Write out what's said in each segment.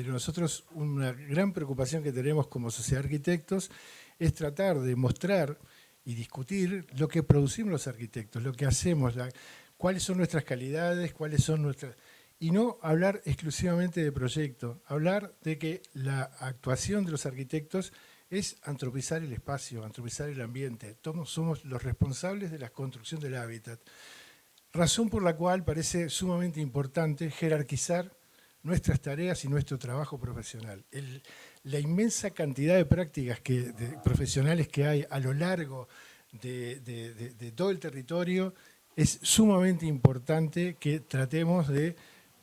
Nosotros una gran preocupación que tenemos como sociedad de arquitectos es tratar de mostrar y discutir lo que producimos los arquitectos, lo que hacemos, cuáles son nuestras calidades, cuáles son nuestras... Y no hablar exclusivamente de proyecto, hablar de que la actuación de los arquitectos es antropizar el espacio, antropizar el ambiente. Todos somos los responsables de la construcción del hábitat. Razón por la cual parece sumamente importante jerarquizar nuestras tareas y nuestro trabajo profesional. La inmensa cantidad de prácticas profesionales que hay a lo largo de todo el territorio es sumamente importante que tratemos de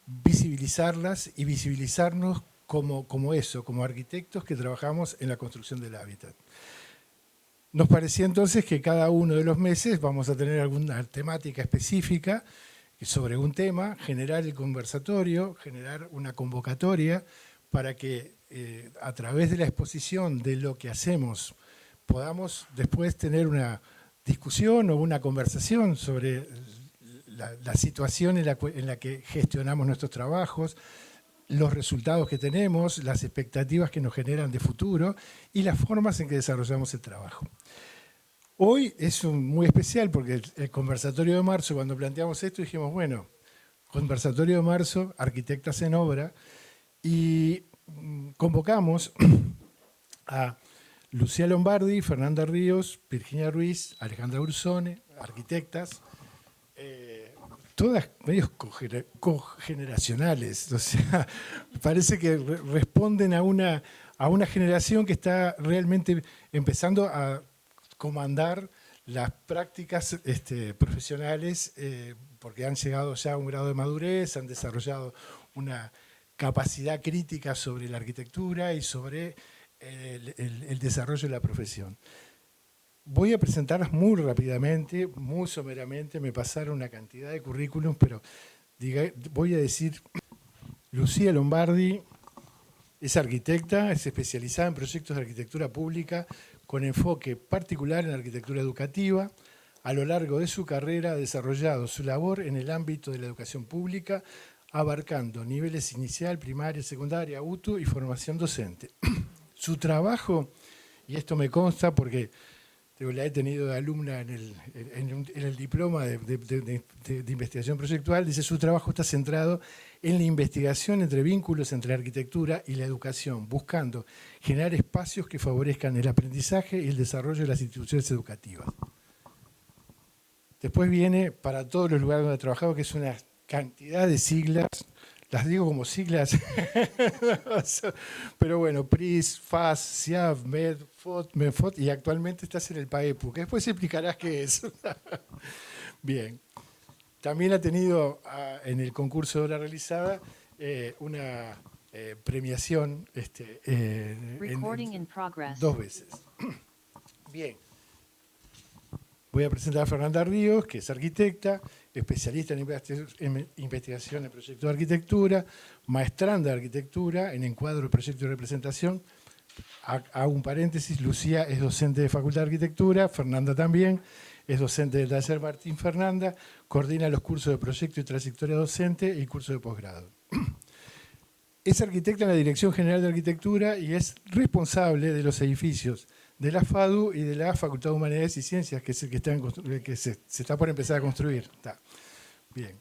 visibilizarlas y visibilizarnos como eso, como arquitectos que trabajamos en la construcción del hábitat. Nos parecía entonces que cada uno de los meses vamos a tener alguna temática específica sobre un tema, generar el conversatorio, generar una convocatoria para que a través de la exposición de lo que hacemos podamos después tener una discusión o una conversación sobre la situación en la que gestionamos nuestros trabajos, los resultados que tenemos, las expectativas que nos generan de futuro y las formas en que desarrollamos el trabajo. Hoy es muy especial porque el conversatorio de marzo, cuando planteamos esto, dijimos, bueno, conversatorio de marzo, arquitectas en obra, y convocamos a Lucía Lombardi, Fernanda Ríos, Virginia Ruiz, Alejandra Brusone, arquitectas, todas medios cogeneracionales, o sea, parece que responden a una generación que está realmente empezando a comandar las prácticas profesionales porque han llegado ya a un grado de madurez, han desarrollado una capacidad crítica sobre la arquitectura y sobre el desarrollo de la profesión. Voy a presentarlas muy rápidamente, muy someramente, me pasaron una cantidad de currículums, pero voy a decir, Lucía Lombardi es arquitecta, es especializada en proyectos de arquitectura pública con enfoque particular en arquitectura educativa. A lo largo de su carrera ha desarrollado su labor en el ámbito de la educación pública, abarcando niveles inicial, primaria, secundaria, UTU y formación docente. Su trabajo, y esto me consta porque la he tenido de alumna en el diploma de investigación proyectual, dice su trabajo está centrado en la investigación entre vínculos entre arquitectura y la educación, buscando generar espacios que favorezcan el aprendizaje y el desarrollo de las instituciones educativas. Después viene para todos los lugares donde ha trabajado, que es una cantidad de siglas, las digo como siglas, pero bueno, PRIS, FAS, SIAF, MEDFOT, y actualmente estás en el PAEPU, que después explicarás qué es. Bien. También ha tenido en el concurso de obra realizada una premiación 2 veces. Bien. Voy a presentar a Fernanda Ríos, que es arquitecta, especialista en investigación en proyectos de arquitectura, maestranda de arquitectura en encuadro de proyectos de representación. Hago un paréntesis, Lucía es docente de Facultad de Arquitectura, Fernanda también, es docente del taller Martín Fernanda, coordina los cursos de proyecto y trayectoria docente y cursos de posgrado. Es arquitecta en la Dirección General de Arquitectura y es responsable de los edificios de la FADU y de la Facultad de Humanidades y Ciencias, que es el que se está por empezar a construir. Está. Bien.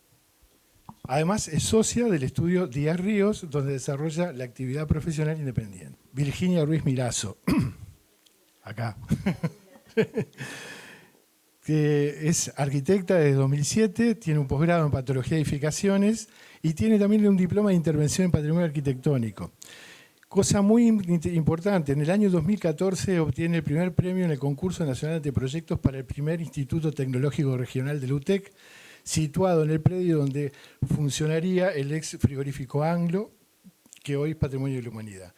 Además, es socia del estudio Díaz Ríos, donde desarrolla la actividad profesional independiente. Virginia Ruiz Mirazo, acá, que es arquitecta desde 2007, tiene un posgrado en patología de edificaciones y tiene también un diploma de intervención en patrimonio arquitectónico. Cosa muy importante, en el año 2014 obtiene el primer premio en el Concurso Nacional de Proyectos para el primer Instituto Tecnológico Regional del UTEC, situado en el predio donde funcionaría el ex frigorífico Anglo, que hoy es Patrimonio de la Humanidad.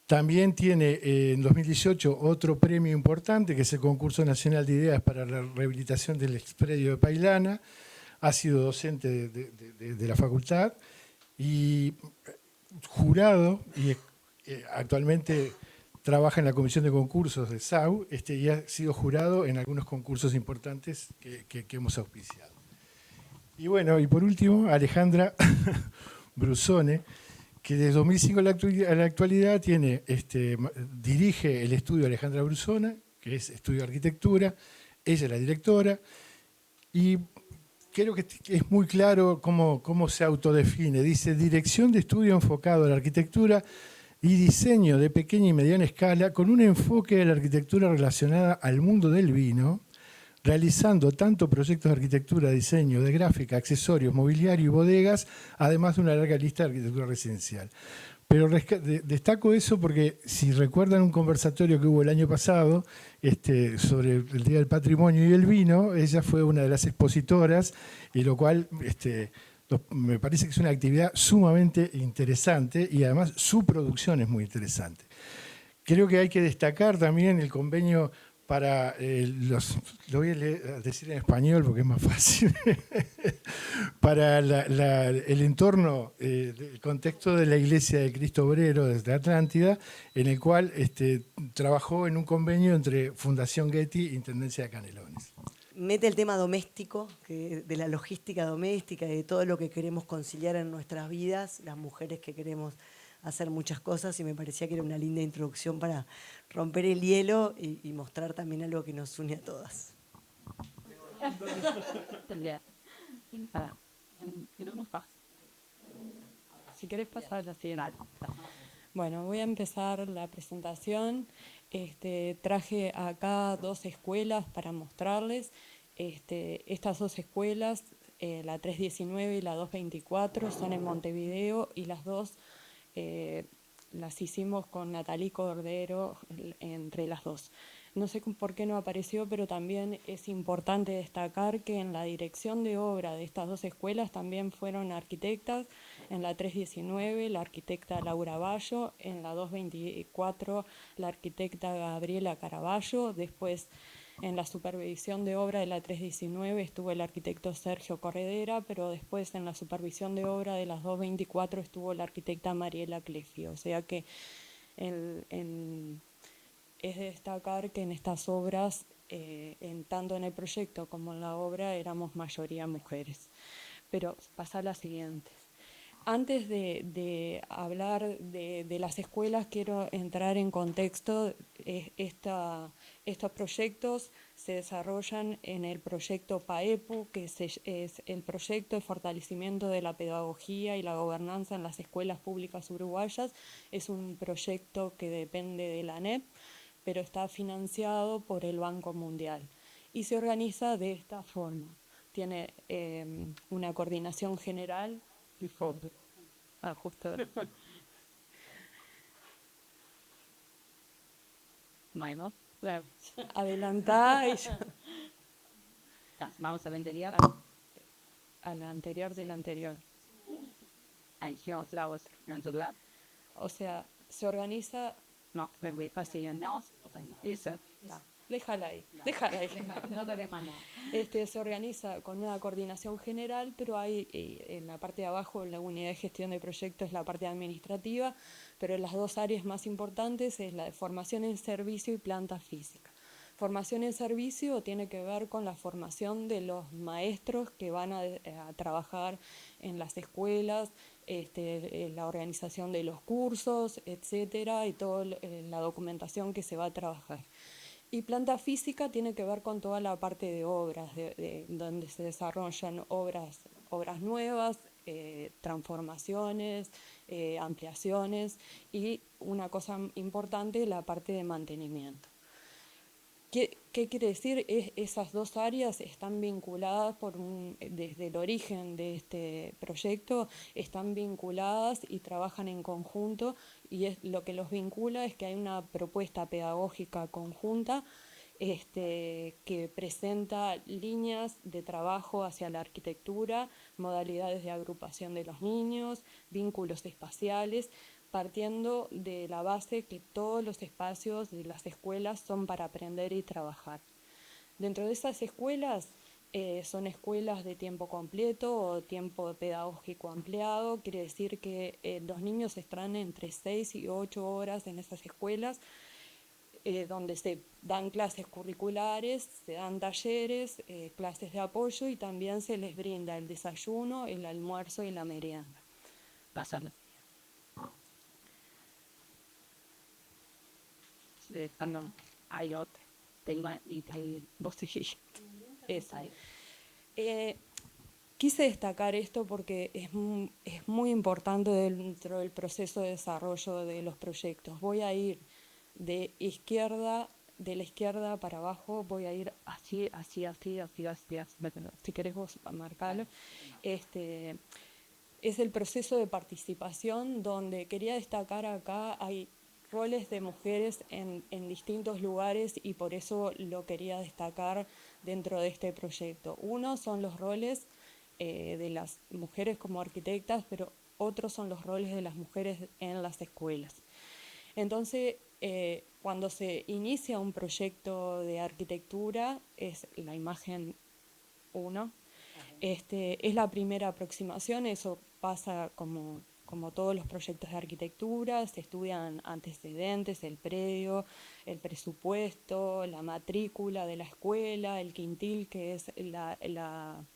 También tiene en 2018 otro premio importante, que es el Concurso Nacional de Ideas para la Rehabilitación del ex predio de Pailana. Ha sido docente de la facultad y jurado, y actualmente trabaja en la comisión de concursos de SAU, y ha sido jurado en algunos concursos importantes que hemos auspiciado. Y bueno, y por último, Alejandra Brusone, que desde 2005 a la actualidad dirige el estudio Alejandra Brusona, que es estudio de arquitectura, ella es la directora, y creo que es muy claro cómo se autodefine. Dice, dirección de estudio enfocado a la arquitectura y diseño de pequeña y mediana escala con un enfoque de la arquitectura relacionada al mundo del vino, realizando tanto proyectos de arquitectura, diseño, de gráfica, accesorios, mobiliario y bodegas, además de una larga lista de arquitectura residencial. Pero destaco eso porque si recuerdan un conversatorio que hubo el año pasado sobre el Día del Patrimonio y el vino, ella fue una de las expositoras, y lo cual me parece que es una actividad sumamente interesante y además su producción es muy interesante. Creo que hay que destacar también el convenio para lo voy a decir en español porque es más fácil, para el entorno, el contexto de la Iglesia de Cristo Obrero desde Atlántida, en el cual trabajó en un convenio entre Fundación Getty e Intendencia de Canelones. Mete el tema doméstico, de la logística doméstica, de todo lo que queremos conciliar en nuestras vidas, las mujeres que queremos hacer muchas cosas, y me parecía que era una linda introducción para romper el hielo y mostrar también algo que nos une a todas. Si querés pasar la siguiente. Bueno, voy a empezar la presentación. Traje acá 2 escuelas para mostrarles. Estas 2 escuelas, la 319 y la 224, son en Montevideo, y las dos las hicimos con Natalie Cordero entre las dos. No sé por qué no apareció, pero también es importante destacar que en la dirección de obra de estas 2 escuelas también fueron arquitectas. En la 319 la arquitecta Laura Bayo, en la 224 la arquitecta Gabriela Caraballo. Después, en la supervisión de obra de la 319 estuvo el arquitecto Sergio Corredera, pero después en la supervisión de obra de las 224 estuvo la arquitecta Mariela Clefio. O sea que es de destacar que en estas obras, tanto en el proyecto como en la obra, éramos mayoría mujeres. Pero pasa a la siguiente. Antes de hablar de las escuelas, quiero entrar en contexto. Estos proyectos se desarrollan en el proyecto PAEPU, que es el proyecto de fortalecimiento de la pedagogía y la gobernanza en las escuelas públicas uruguayas. Es un proyecto que depende de la ANEP, pero está financiado por el Banco Mundial y se organiza de esta forma. Tiene una coordinación general. Justo. Bueno, adelantá y yo. Vamos a la anterior. A la anterior de la anterior. O sea, se organiza. No, me fácil, no. Eso. Déjala ahí. No te demanda. Se organiza con una coordinación general, pero hay en la parte de abajo, en la unidad de gestión de proyectos, la parte administrativa, pero las 2 áreas más importantes es la de formación en servicio y planta física. Formación en servicio tiene que ver con la formación de los maestros que van a trabajar en las escuelas, la organización de los cursos, etcétera, y toda la documentación que se va a trabajar. Y planta física tiene que ver con toda la parte de obras, donde se desarrollan obras nuevas, transformaciones, ampliaciones, y una cosa importante, la parte de mantenimiento. ¿Qué quiere decir? Esas 2 áreas están vinculadas desde el origen de este proyecto, están vinculadas y trabajan en conjunto, y lo que los vincula es que hay una propuesta pedagógica conjunta que presenta líneas de trabajo hacia la arquitectura, modalidades de agrupación de los niños, vínculos espaciales, partiendo de la base que todos los espacios de las escuelas son para aprender y trabajar. Dentro de esas escuelas son escuelas de tiempo completo o tiempo pedagógico ampliado. Quiere decir que los niños estarán entre 6 y 8 horas en esas escuelas, donde se dan clases curriculares, se dan talleres, clases de apoyo, y también se les brinda el desayuno, el almuerzo y la merienda. Pásalo. cuando hay otro, tengo y vos seguís. Esa. Quise destacar esto porque es muy importante dentro del proceso de desarrollo de los proyectos. Voy a ir de la izquierda para abajo, voy a ir así, así, así, así, así, así. Si querés vos marcarlo. Es el proceso de participación donde quería destacar acá, hay roles de mujeres en distintos lugares y por eso lo quería destacar dentro de este proyecto. Uno son los roles de las mujeres como arquitectas, pero otros son los roles de las mujeres en las escuelas. Entonces, cuando se inicia un proyecto de arquitectura, es la imagen 1, es la primera aproximación, eso pasa como todos los proyectos de arquitectura, se estudian antecedentes, el predio, el presupuesto, la matrícula de la escuela, el quintil, que es la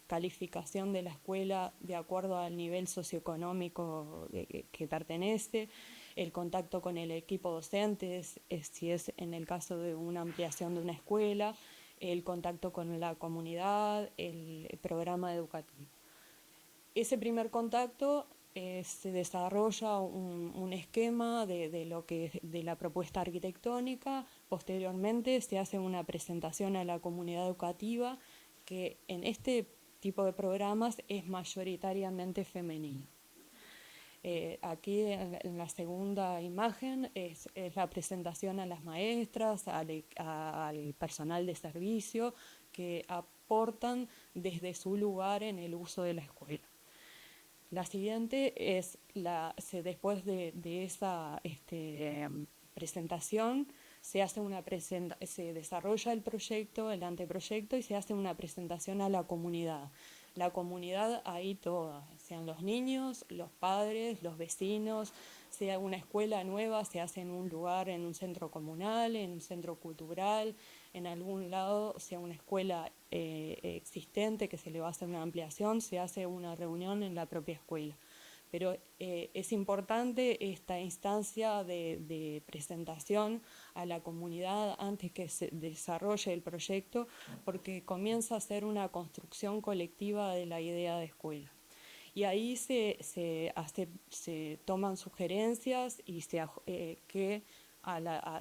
calificación de la escuela de acuerdo al nivel socioeconómico que pertenece, el contacto con el equipo docente, si es en el caso de una ampliación de una escuela, el contacto con la comunidad, el programa educativo. Ese primer contacto se desarrolla un esquema de la propuesta arquitectónica, posteriormente se hace una presentación a la comunidad educativa que en este tipo de programas es mayoritariamente femenino. Aquí en la segunda imagen es la presentación a las maestras, al personal de servicio que aportan desde su lugar en el uso de la escuela. La siguiente es, después de esa presentación, se desarrolla el proyecto, el anteproyecto, y se hace una presentación a la comunidad. La comunidad ahí toda, sean los niños, los padres, los vecinos, sea una escuela nueva, se hace en un lugar, en un centro comunal, en un centro cultural, en algún lado, sea una escuela existente que se le va a hacer una ampliación, se hace una reunión en la propia escuela. Pero es importante esta instancia de presentación a la comunidad antes que se desarrolle el proyecto, porque comienza a ser una construcción colectiva de la idea de escuela. Y ahí se toman sugerencias y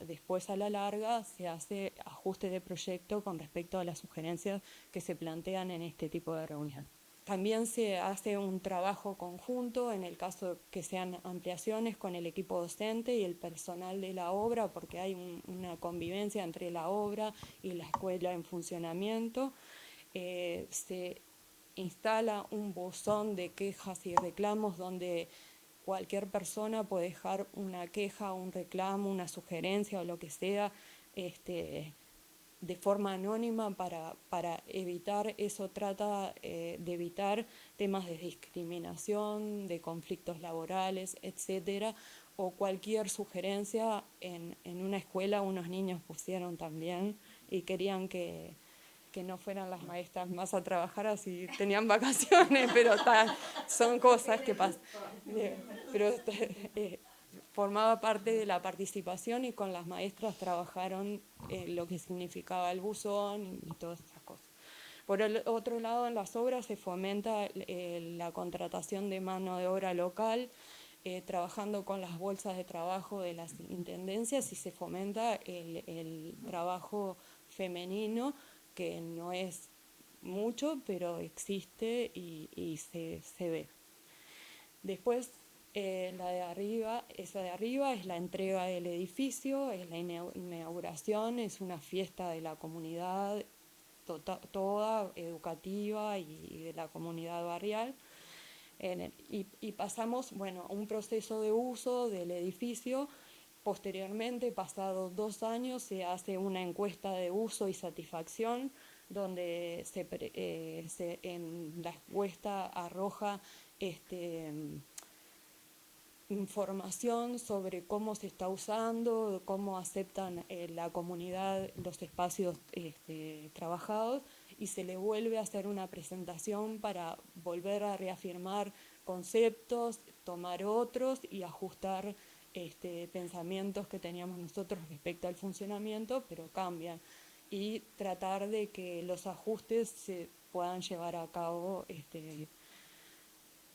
después a la larga se hace ajuste de proyecto con respecto a las sugerencias que se plantean en este tipo de reunión. También se hace un trabajo conjunto en el caso que sean ampliaciones con el equipo docente y el personal de la obra, porque hay una convivencia entre la obra y la escuela en funcionamiento. Se instala un buzón de quejas y reclamos donde cualquier persona puede dejar una queja, un reclamo, una sugerencia o lo que sea, de forma anónima para evitar, eso trata de evitar temas de discriminación, de conflictos laborales, etcétera, o cualquier sugerencia. En una escuela unos niños pusieron también y querían que no fueran las maestras más a trabajar así tenían vacaciones, pero son cosas que pasan. Pero formaba parte de la participación y con las maestras trabajaron lo que significaba el buzón y todas esas cosas. Por el otro lado, en las obras se fomenta la contratación de mano de obra local, trabajando con las bolsas de trabajo de las intendencias, y se fomenta el trabajo femenino, que no es mucho, pero existe y se ve. Después, esa de arriba es la entrega del edificio, es la inauguración, es una fiesta de la comunidad toda, educativa y de la comunidad barrial. Y pasamos, a un proceso de uso del edificio. Posteriormente, pasados 2 años, se hace una encuesta de uso y satisfacción, donde en la encuesta arroja información sobre cómo se está usando, cómo aceptan la comunidad los espacios trabajados, y se le vuelve a hacer una presentación para volver a reafirmar conceptos, tomar otros y ajustar pensamientos que teníamos nosotros respecto al funcionamiento, pero cambian. Y tratar de que los ajustes se puedan llevar a cabo.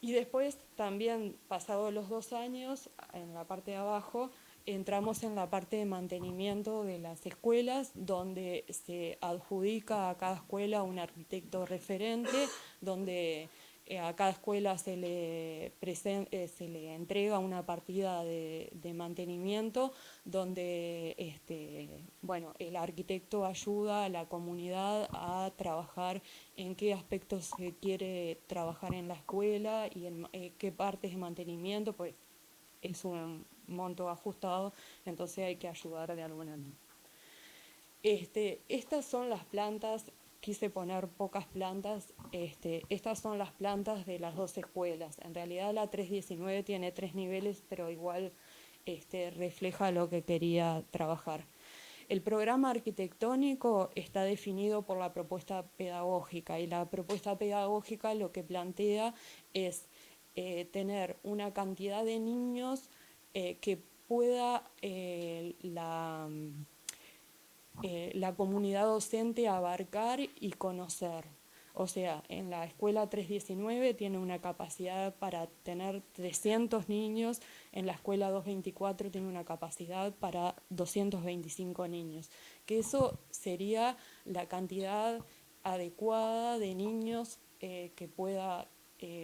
Y después también, pasados los 2 años, en la parte de abajo, entramos en la parte de mantenimiento de las escuelas, donde se adjudica a cada escuela un arquitecto referente, donde a cada escuela se le entrega una partida de mantenimiento, donde bueno, el arquitecto ayuda a la comunidad a trabajar en qué aspectos se quiere trabajar en la escuela y en qué partes de mantenimiento, pues es un monto ajustado, entonces hay que ayudar de alguna manera. Estas son las plantas, quise poner pocas plantas, estas son las plantas de las 2 escuelas. En realidad la 319 tiene 3 niveles, pero igual refleja lo que quería trabajar. El programa arquitectónico está definido por la propuesta pedagógica, y la propuesta pedagógica lo que plantea es tener una cantidad de niños que pueda la comunidad docente abarcar y conocer. O sea, en la escuela 319 tiene una capacidad para tener 300 niños, en la escuela 224 tiene una capacidad para 225 niños, que eso sería la cantidad adecuada de niños que pueda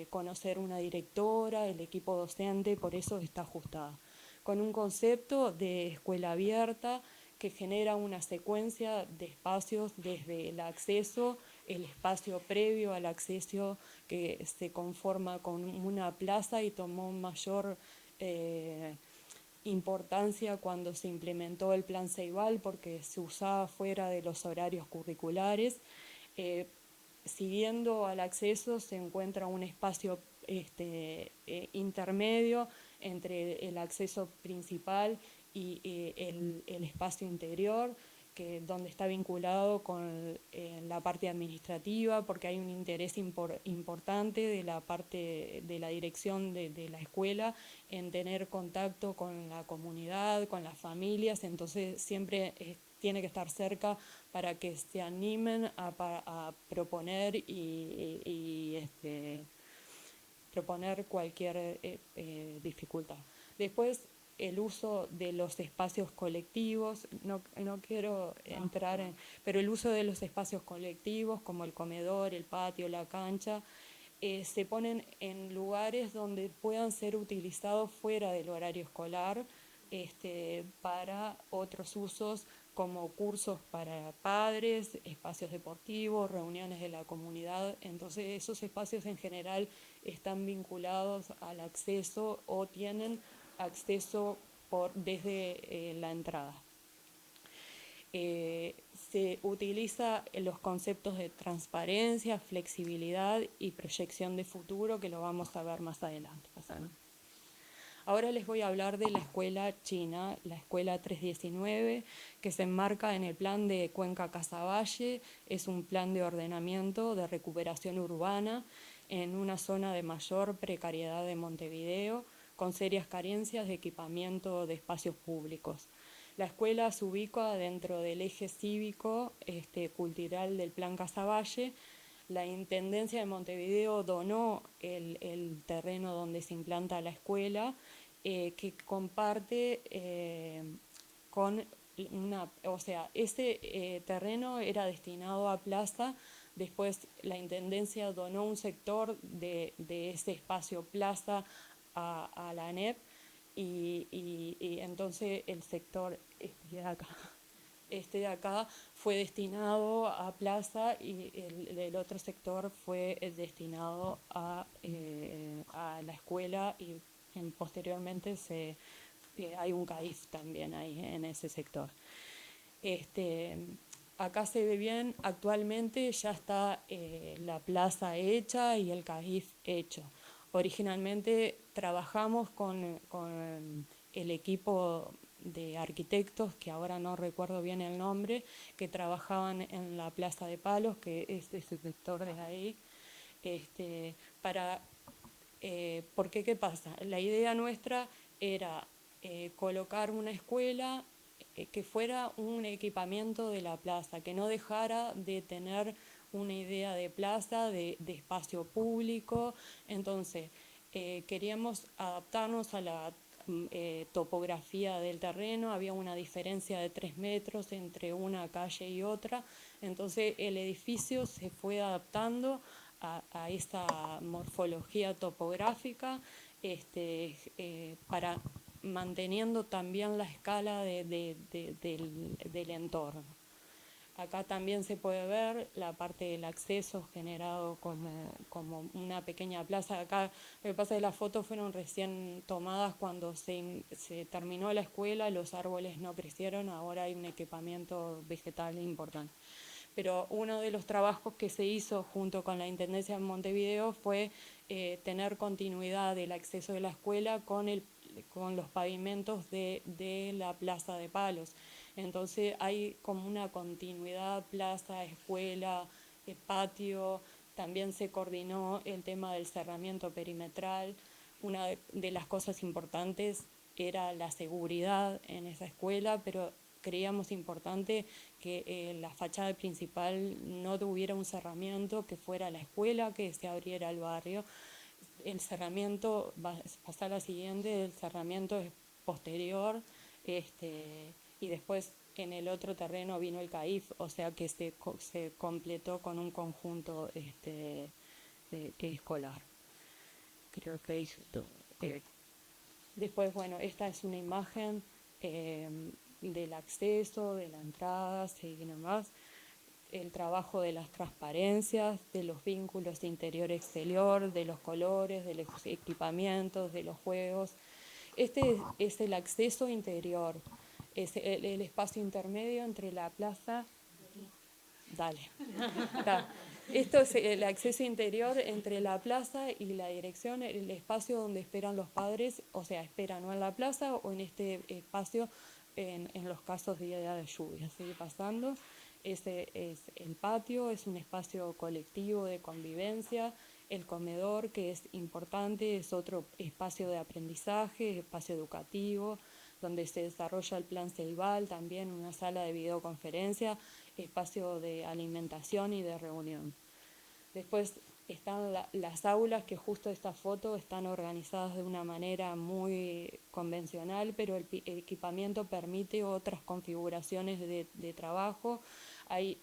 conocer una directora, el equipo docente, por eso está ajustada. Con un concepto de escuela abierta, que genera una secuencia de espacios desde el acceso, el espacio previo al acceso que se conforma con una plaza y tomó mayor importancia cuando se implementó el plan Ceibal porque se usaba fuera de los horarios curriculares. Siguiendo al acceso se encuentra un espacio intermedio entre el acceso principal y el espacio interior, donde está vinculado con la parte administrativa, porque hay un interés importante de la parte de la dirección de la escuela en tener contacto con la comunidad, con las familias, entonces siempre tiene que estar cerca para que se animen a proponer y proponer cualquier dificultad. Después, el uso de los espacios colectivos, no quiero entrar en, pero el uso de los espacios colectivos como el comedor, el patio, la cancha, se ponen en lugares donde puedan ser utilizados fuera del horario escolar para otros usos como cursos para padres, espacios deportivos, reuniones de la comunidad. Entonces esos espacios en general están vinculados al acceso o tienen acceso desde la entrada. Se utiliza los conceptos de transparencia, flexibilidad y proyección de futuro, que lo vamos a ver más adelante. Ahora les voy a hablar de la escuela china, la escuela 319, que se enmarca en el plan de Cuenca Casaballe. Es un plan de ordenamiento de recuperación urbana en una zona de mayor precariedad de Montevideo, con serias carencias de equipamiento de espacios públicos. La escuela se ubica dentro del eje cívico cultural del Plan Casaballe. La Intendencia de Montevideo donó el terreno donde se implanta la escuela, que comparte con ese terreno era destinado a plaza. Después la Intendencia donó un sector de ese espacio plaza a la ANEP y entonces el sector de acá fue destinado a plaza y el otro sector fue destinado a la escuela y posteriormente hay un CAIF también ahí en ese sector. Acá se ve bien, actualmente ya está la plaza hecha y el CAIF hecho. Originalmente trabajamos con el equipo de arquitectos, que ahora no recuerdo bien el nombre, que trabajaban en la Plaza de Palos, que es ese sector de ahí, porque ¿qué pasa? La idea nuestra era colocar una escuela que fuera un equipamiento de la plaza, que no dejara de tener una idea de plaza, de espacio público. Entonces, queríamos adaptarnos a la topografía del terreno. Había una diferencia de 3 metros entre una calle y otra, entonces el edificio se fue adaptando a esa morfología topográfica, para manteniendo también la escala del entorno. Acá también se puede ver la parte del acceso generado como una pequeña plaza. Acá lo que pasa es que las fotos fueron recién tomadas cuando se terminó la escuela, los árboles no crecieron, ahora hay un equipamiento vegetal importante. Pero uno de los trabajos que se hizo junto con la Intendencia de Montevideo fue tener continuidad del acceso de la escuela con los pavimentos de la Plaza de Palos. Entonces hay como una continuidad, plaza, escuela, patio. También se coordinó el tema del cerramiento perimetral. Una de las cosas importantes era la seguridad en esa escuela, pero creíamos importante que la fachada principal no tuviera un cerramiento, que fuera la escuela, que se abriera al barrio. El cerramiento, va a pasar a la siguiente, el cerramiento es posterior, y después en el otro terreno vino el CAIF, o sea que se completó con un conjunto escolar. Creo que hizo todo. Después, bueno, esta es una imagen del acceso, de la entrada, y demás. El trabajo de las transparencias, de los vínculos interior-exterior, de los colores, de los equipamientos, de los juegos. Este es el acceso interior, es el espacio intermedio entre la plaza. Dale. Esto es el acceso interior entre la plaza y la dirección, el espacio donde esperan los padres, o sea, esperan o en la plaza o en este espacio en los casos de día de lluvia. Sigue pasando. Ese es el patio, es un espacio colectivo de convivencia. El comedor, que es importante, es otro espacio de aprendizaje, espacio educativo, donde se desarrolla el plan Ceibal, también una sala de videoconferencia, espacio de alimentación y de reunión. Después están las aulas, que justo esta foto están organizadas de una manera muy convencional, pero el equipamiento permite otras configuraciones de trabajo. Hay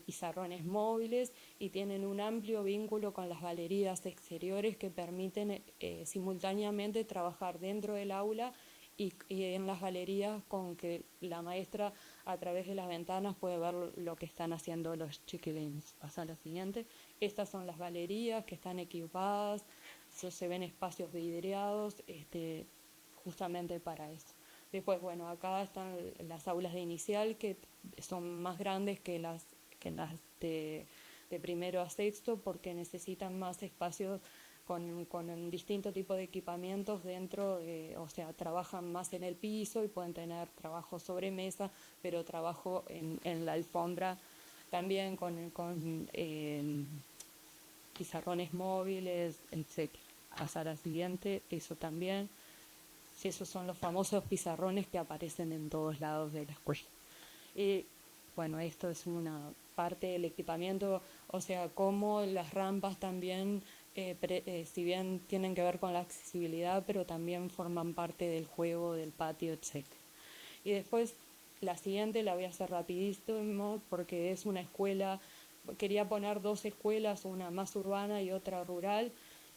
pizarrones móviles y tienen un amplio vínculo con las galerías exteriores que permiten simultáneamente trabajar dentro del aula y en las galerías, con que la maestra a través de las ventanas puede ver lo que están haciendo los chiquilines. Pasa a la siguiente. Estas son las galerías que están equipadas, se ven espacios vidriados justamente para eso. Después, bueno, acá están las aulas de inicial, que son más grandes que las de primero a sexto, porque necesitan más espacios con distintos tipos de equipamientos dentro, o sea, trabajan más en el piso y pueden tener trabajo sobre mesa, pero trabajo en la alfombra también con pizarrones móviles, etc. Pasar al siguiente, eso también. Sí, esos son los famosos pizarrones que aparecen en todos lados de la escuela. Y bueno, esto es una parte del equipamiento, o sea, cómo las rampas también, si bien tienen que ver con la accesibilidad, pero también forman parte del juego, del patio, etc. Y después, la siguiente la voy a hacer rapidísimo, porque es una escuela. Quería poner dos escuelas, una más urbana y otra rural.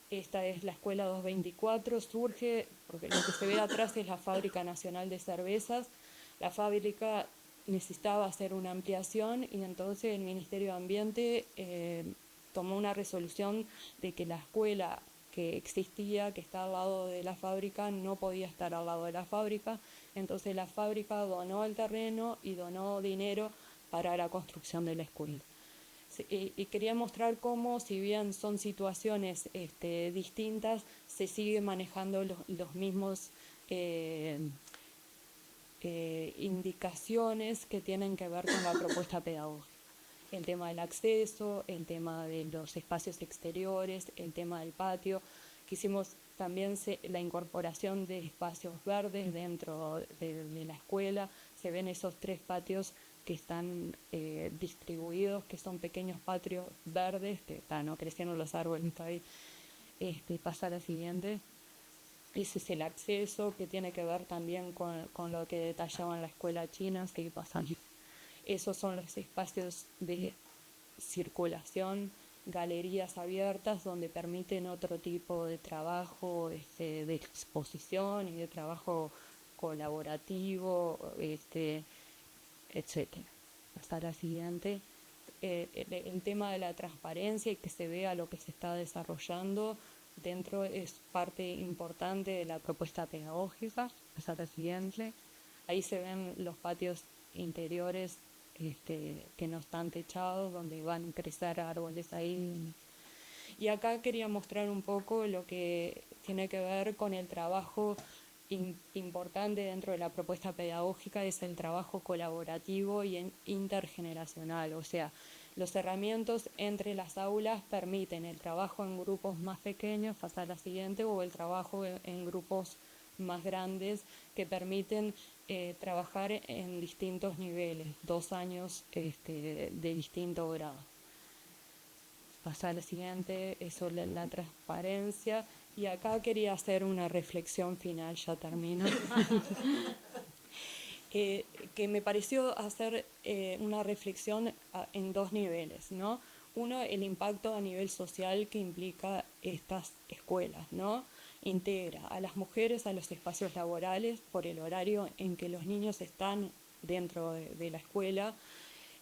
Esta es la escuela 224, surge porque lo que se ve atrás es la Fábrica Nacional de Cervezas. La fábrica necesitaba hacer una ampliación y entonces el Ministerio de Ambiente tomó una resolución de que la escuela que existía, que está al lado de la fábrica, no podía estar al lado de la fábrica. Entonces la fábrica donó el terreno y donó dinero para la construcción de la escuela. Y quería mostrar cómo, si bien son situaciones distintas, se siguen manejando los mismos indicaciones que tienen que ver con la propuesta pedagógica. El tema del acceso, el tema de los espacios exteriores, el tema del patio. Quisimos También la incorporación de espacios verdes dentro de la escuela. Se ven esos 3 patios que están distribuidos, que son pequeños patios verdes, que están creciendo los árboles ahí. Pasa a la siguiente. Ese es el acceso, que tiene que ver también con lo que detallaba en la escuela china. Sigue pasando. Esos son los espacios de circulación, galerías abiertas donde permiten otro tipo de trabajo, de exposición y de trabajo colaborativo, etcétera. Hasta la siguiente. El tema de la transparencia y que se vea lo que se está desarrollando dentro es parte importante de la propuesta pedagógica. Hasta la siguiente. Ahí se ven los patios interiores que no están techados, donde van a crecer árboles ahí. Y acá quería mostrar un poco lo que tiene que ver con el trabajo importante dentro de la propuesta pedagógica, es el trabajo colaborativo y intergeneracional. O sea, los herramientas entre las aulas permiten el trabajo en grupos más pequeños, hasta la siguiente, o el trabajo en grupos más grandes que permiten trabajar en distintos niveles, 2 años de distinto grado. Pasar al siguiente, eso, la transparencia. Y acá quería hacer una reflexión final, ya termino. Que me pareció hacer una reflexión en 2 niveles, ¿no? Uno, el impacto a nivel social que implica estas escuelas, ¿no? Integra a las mujeres a los espacios laborales por el horario en que los niños están dentro de la escuela,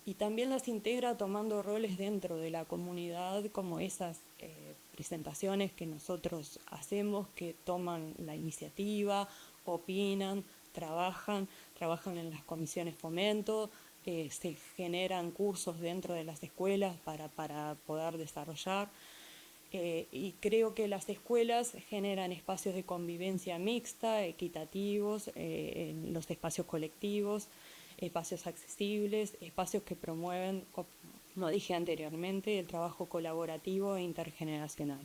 y también las integra tomando roles dentro de la comunidad, como esas presentaciones que nosotros hacemos, que toman la iniciativa, opinan, trabajan en las comisiones fomento, se generan cursos dentro de las escuelas para poder desarrollar. Y creo que las escuelas generan espacios de convivencia mixta, equitativos, en los espacios colectivos, espacios accesibles, espacios que promueven, como dije anteriormente, el trabajo colaborativo e intergeneracional.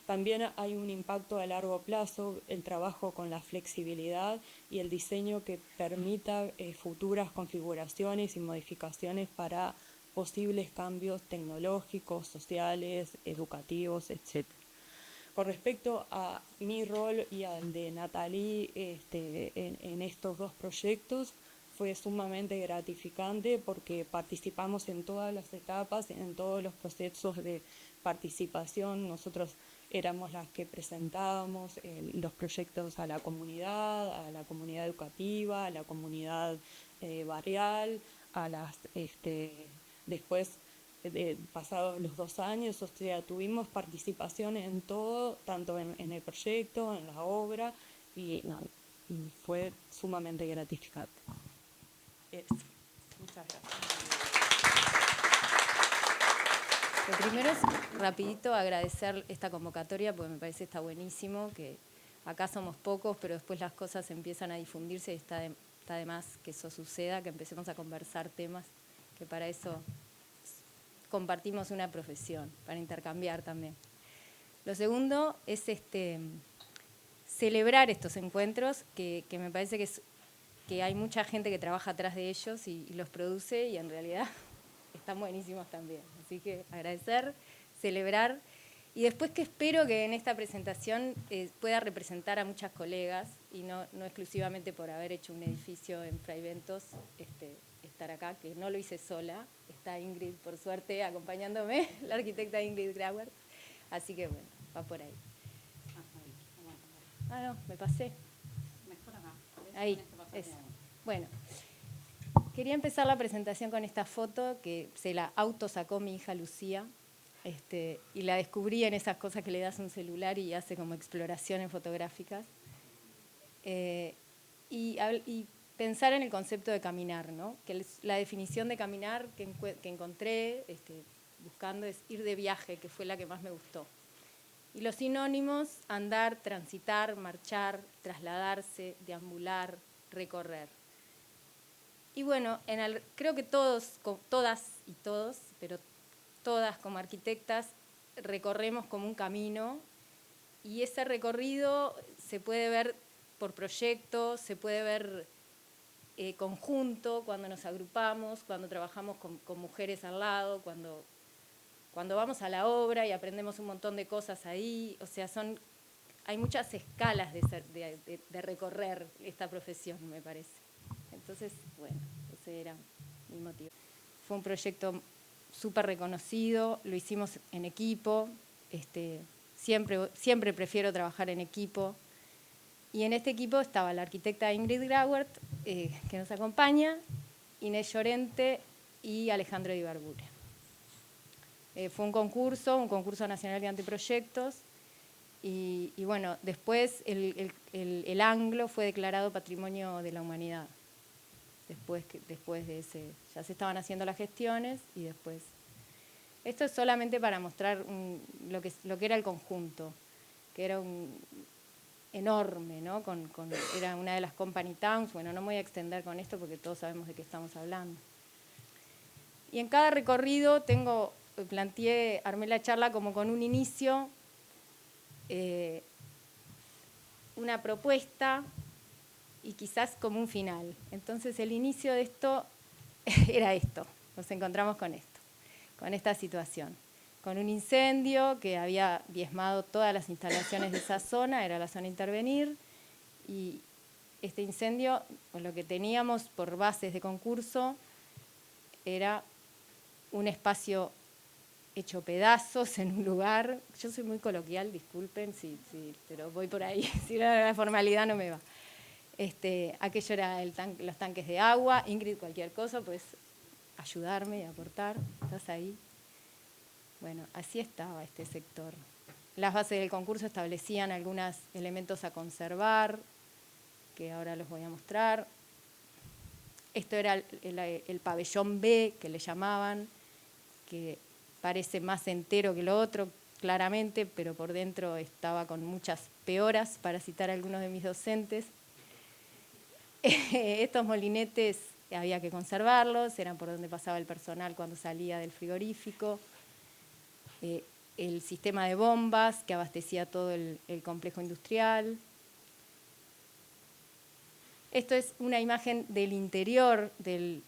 También hay un impacto a largo plazo, el trabajo con la flexibilidad y el diseño que permita futuras configuraciones y modificaciones para posibles cambios tecnológicos, sociales, educativos, etc. Con respecto a mi rol y al de Nathalie en estos 2 proyectos, fue sumamente gratificante porque participamos en todas las etapas, en todos los procesos de participación. Nosotros éramos las que presentábamos los proyectos a la comunidad educativa, a la comunidad barrial, a las después pasados los 2 años, o sea, tuvimos participación en todo, tanto en el proyecto, en la obra, y fue sumamente gratificante. Eso. Muchas gracias. Lo primero es, rapidito, agradecer esta convocatoria, porque me parece que está buenísimo, que acá somos pocos, pero después las cosas empiezan a difundirse y está de más que eso suceda, que empecemos a conversar temas, que para eso compartimos una profesión, para intercambiar también. Lo segundo es celebrar estos encuentros, que me parece que hay mucha gente que trabaja atrás de ellos y los produce, y en realidad están buenísimos también. Así que agradecer, celebrar, y después que espero que en esta presentación pueda representar a muchas colegas, y no exclusivamente por haber hecho un edificio en Fray Bentos, estar acá, que no lo hice sola. Está Ingrid, por suerte, acompañándome, la arquitecta Ingrid Grauer. Así que bueno, va por ahí. Ah, no, me pasé. Ahí, eso. Bueno, quería empezar la presentación con esta foto que se la autosacó mi hija Lucía, y la descubrí en esas cosas que le das a un celular y hace como exploraciones fotográficas. Y pensar en el concepto de caminar, ¿no? Que la definición de caminar que encontré buscando es ir de viaje, que fue la que más me gustó. Y los sinónimos: andar, transitar, marchar, trasladarse, deambular, recorrer. Y bueno, creo que todas y todos, pero todas como arquitectas, recorremos como un camino y ese recorrido se puede ver por proyecto, se puede ver conjunto, cuando nos agrupamos, cuando trabajamos con mujeres al lado, cuando vamos a la obra y aprendemos un montón de cosas ahí. O sea, hay muchas escalas de recorrer esta profesión, me parece. Entonces, bueno, ese era mi motivo. Fue un proyecto súper reconocido, lo hicimos en equipo, siempre prefiero trabajar en equipo. Y en este equipo estaba la arquitecta Ingrid Grauert, que nos acompaña, Inés Llorente y Alejandro Ibarburu. Fue un concurso nacional de anteproyectos, y bueno, después el Anglo fue declarado Patrimonio de la Humanidad. Después de ese, ya se estaban haciendo las gestiones y después. Esto es solamente para mostrar lo que era el conjunto, que era enorme, ¿no? Era una de las company towns. Bueno, no me voy a extender con esto porque todos sabemos de qué estamos hablando. Y en cada recorrido armé la charla como con un inicio, una propuesta y quizás como un final. Entonces el inicio de esto era esto, nos encontramos con esto, con esta situación, con un incendio que había diezmado todas las instalaciones de esa zona, era la zona a intervenir, y este incendio, lo que teníamos por bases de concurso, era un espacio hecho pedazos en un lugar. Yo soy muy coloquial, disculpen, pero voy por ahí, si no la formalidad no me va. Aquello era los tanques de agua. Ingrid, cualquier cosa, pues ayudarme y aportar. ¿Estás ahí? Bueno, así estaba este sector. Las bases del concurso establecían algunos elementos a conservar, que ahora los voy a mostrar. Esto era el pabellón B, que le llamaban, que parece más entero que lo otro, claramente, pero por dentro estaba con muchas peoras, para citar a algunos de mis docentes. Estos molinetes había que conservarlos, eran por donde pasaba el personal cuando salía del frigorífico. El sistema de bombas que abastecía todo el complejo industrial. Esto es una imagen del interior del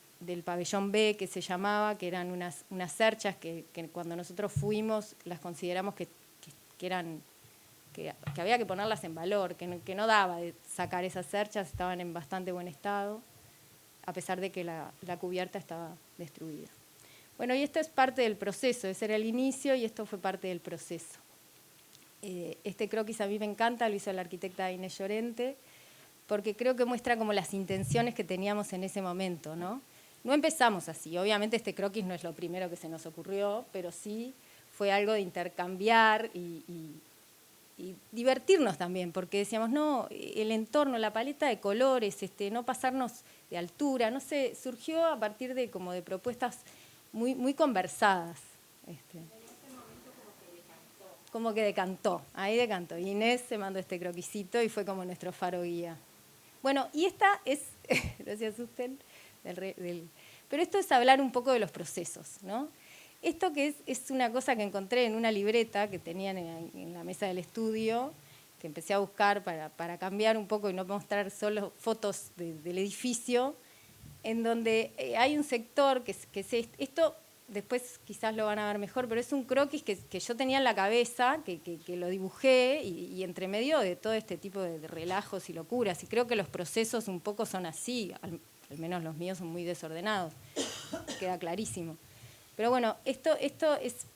pabellón B, que se llamaba, que eran unas cerchas que cuando nosotros fuimos las consideramos que había que ponerlas en valor, que no daba de sacar esas cerchas, estaban en bastante buen estado, a pesar de que la cubierta estaba destruida. Bueno, y esto es parte del proceso, ese era el inicio y esto fue parte del proceso. Este croquis a mí me encanta, lo hizo la arquitecta Inés Llorente, porque creo que muestra como las intenciones que teníamos en ese momento, ¿no? No empezamos así, obviamente este croquis no es lo primero que se nos ocurrió, pero sí fue algo de intercambiar y divertirnos también, porque decíamos, no, el entorno, la paleta de colores, no pasarnos de altura, no sé, surgió a partir de propuestas muy, muy conversadas. Como que decantó, ahí decantó. Inés se mandó este croquisito y fue como nuestro faro guía. Bueno, y esta es, no se asusten, pero esto es hablar un poco de los procesos, ¿no? Esto que es una cosa que encontré en una libreta que tenían en la mesa del estudio, que empecé a buscar para cambiar un poco y no mostrar solo fotos del edificio, en donde hay un sector que es esto, después quizás lo van a ver mejor, pero es un croquis que yo tenía en la cabeza, que lo dibujé, y entre medio de todo este tipo de relajos y locuras, y creo que los procesos un poco son así, al menos los míos son muy desordenados, queda clarísimo. Pero bueno, esto es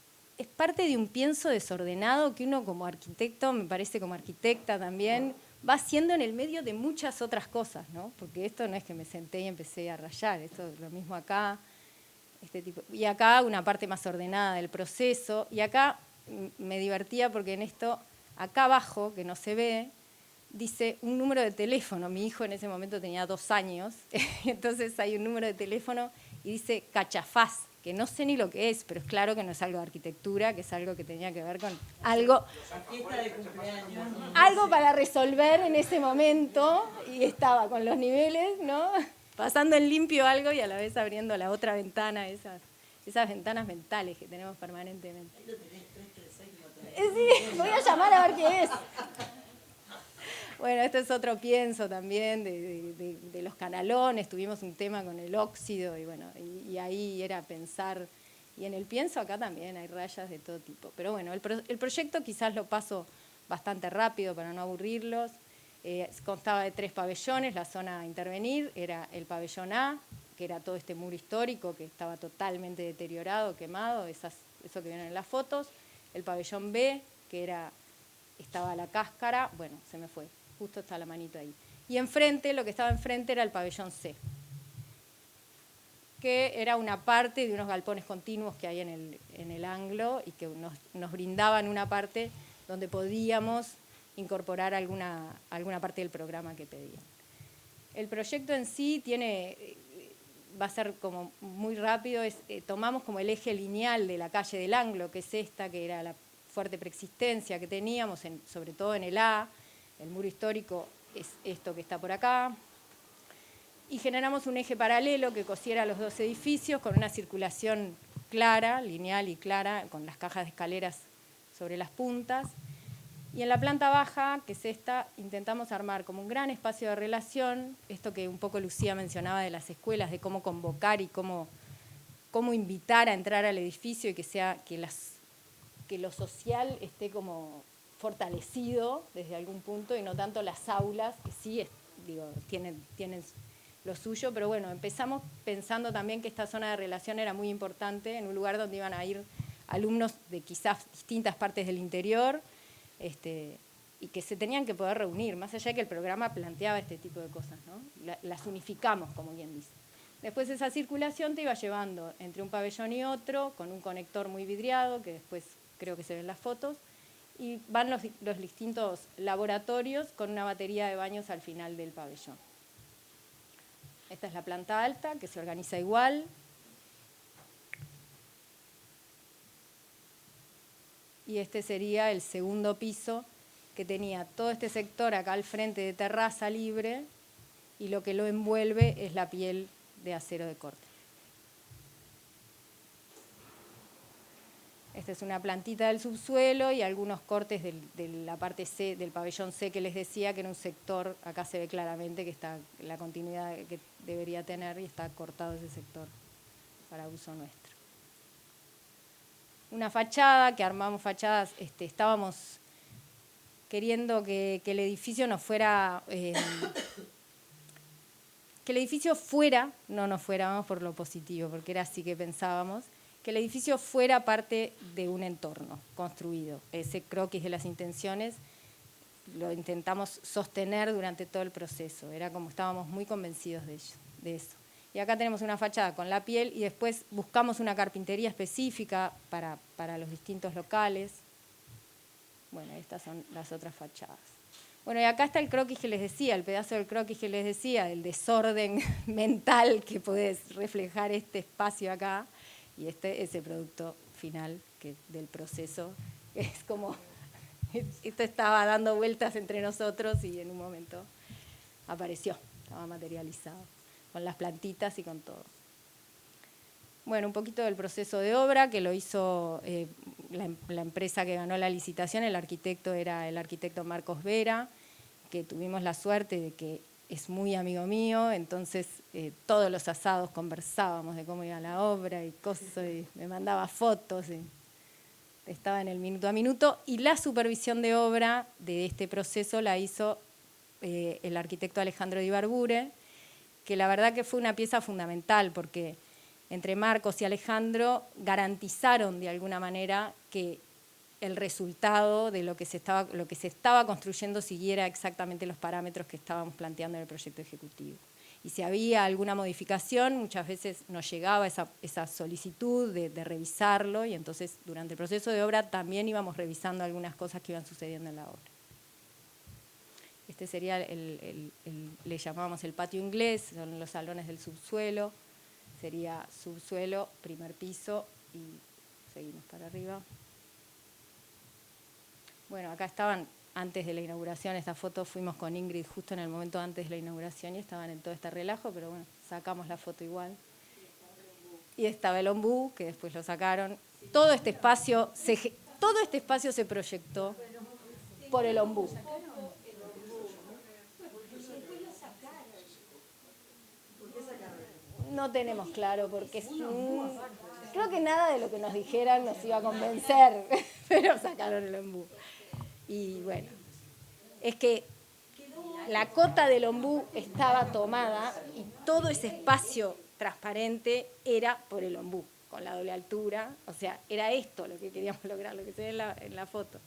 parte de un pienso desordenado que uno como arquitecto, me parece como arquitecta también, va haciendo en el medio de muchas otras cosas, ¿no? Porque esto no es que me senté y empecé a rayar, esto es lo mismo acá, y acá una parte más ordenada del proceso, y acá me divertía porque en esto, acá abajo, que no se ve, dice un número de teléfono. Mi hijo en ese momento tenía 2 años, entonces hay un número de teléfono y dice Cachafaz, que no sé ni lo que es, pero es claro que no es algo de arquitectura, que es algo que tenía que ver con algo para resolver en ese momento, y estaba con los niveles, ¿no? Pasando en limpio algo y a la vez abriendo la otra ventana, esas ventanas mentales que tenemos permanentemente. Sí, voy a llamar a ver qué es. Bueno, este es otro pienso también de los canalones. Tuvimos un tema con el óxido y bueno, y ahí era pensar. Y en el pienso acá también hay rayas de todo tipo. Pero bueno, el proyecto quizás lo paso bastante rápido para no aburrirlos. Constaba de 3 pabellones. La zona a intervenir era el pabellón A, que era todo este muro histórico que estaba totalmente deteriorado, quemado, eso que vieron en las fotos. El pabellón B, que estaba la cáscara, bueno, se me fue, justo está la manito ahí. Y enfrente, lo que estaba enfrente era el pabellón C, que era una parte de unos galpones continuos que hay en el anglo y que nos brindaban una parte donde podíamos incorporar alguna parte del programa que pedían. El proyecto en sí va a ser como muy rápido, tomamos como el eje lineal de la calle del Anglo, que es esta, que era la fuerte preexistencia que teníamos, sobre todo en el A, el muro histórico es esto que está por acá, y generamos un eje paralelo que cosiera los 2 edificios con una circulación clara, lineal y clara, con las cajas de escaleras sobre las puntas. Y en la planta baja, que es esta, intentamos armar como un gran espacio de relación, esto que un poco Lucía mencionaba de las escuelas, de cómo convocar y cómo invitar a entrar al edificio y que lo social esté como fortalecido desde algún punto y no tanto las aulas, que sí tienen lo suyo, pero bueno, empezamos pensando también que esta zona de relación era muy importante, en un lugar donde iban a ir alumnos de quizás distintas partes del interior, y que se tenían que poder reunir, más allá de que el programa planteaba este tipo de cosas, ¿no? Las unificamos, como bien dice. Después esa circulación te iba llevando entre un pabellón y otro, con un conector muy vidriado, que después creo que se ven las fotos, y van los distintos laboratorios con una batería de baños al final del pabellón. Esta es la planta alta, que se organiza igual. Y este sería el segundo piso, que tenía todo este sector acá al frente de terraza libre, y lo que lo envuelve es la piel de acero de corte. Esta es una plantita del subsuelo y algunos cortes de la parte C, del pabellón C que les decía, que era un sector, acá se ve claramente que está la continuidad que debería tener y está cortado ese sector para uso nuestro. Una fachada, que armamos fachadas, estábamos queriendo que el edificio nos fuera, que el edificio fuera, no nos fuéramos por lo positivo, porque era así que pensábamos, que el edificio fuera parte de un entorno construido. Ese croquis de las intenciones lo intentamos sostener durante todo el proceso, era como estábamos muy convencidos de eso. Y acá tenemos una fachada con la piel y después buscamos una carpintería específica para los distintos locales. Bueno, estas son las otras fachadas. Bueno, y acá está el croquis que les decía, el pedazo del croquis que les decía, el desorden mental que puede reflejar este espacio acá, y este es el producto final del proceso. Es como, esto estaba dando vueltas entre nosotros y en un momento apareció, estaba materializado, con las plantitas y con todo. Bueno, un poquito del proceso de obra que lo hizo la empresa que ganó la licitación, el arquitecto era el arquitecto Marcos Vera, que tuvimos la suerte de que es muy amigo mío, entonces todos los asados conversábamos de cómo iba la obra y cosas, y me mandaba fotos, y estaba en el minuto a minuto, y la supervisión de obra de este proceso la hizo el arquitecto Alejandro Di Ibarbure, que la verdad que fue una pieza fundamental, porque entre Marcos y Alejandro garantizaron de alguna manera que el resultado de lo que se estaba construyendo siguiera exactamente los parámetros que estábamos planteando en el proyecto ejecutivo. Y si había alguna modificación, muchas veces nos llegaba esa solicitud de revisarlo, y entonces durante el proceso de obra también íbamos revisando algunas cosas que iban sucediendo en la obra. Este sería, le llamábamos el patio inglés, son los salones del subsuelo, sería subsuelo, primer piso y seguimos para arriba. Bueno, acá estaban antes de la inauguración, esta foto fuimos con Ingrid justo en el momento antes de la inauguración y estaban en todo este relajo, pero bueno, sacamos la foto igual. Y estaba el ombú, que después lo sacaron. Todo este espacio todo este espacio se proyectó por el ombú. No tenemos claro, porque creo que nada de lo que nos dijeran nos iba a convencer, pero sacaron el ombú. Y bueno, es que la cota del ombú estaba tomada y todo ese espacio transparente era por el ombú, con la doble altura. O sea, era esto lo que queríamos lograr, lo que se ve en la foto.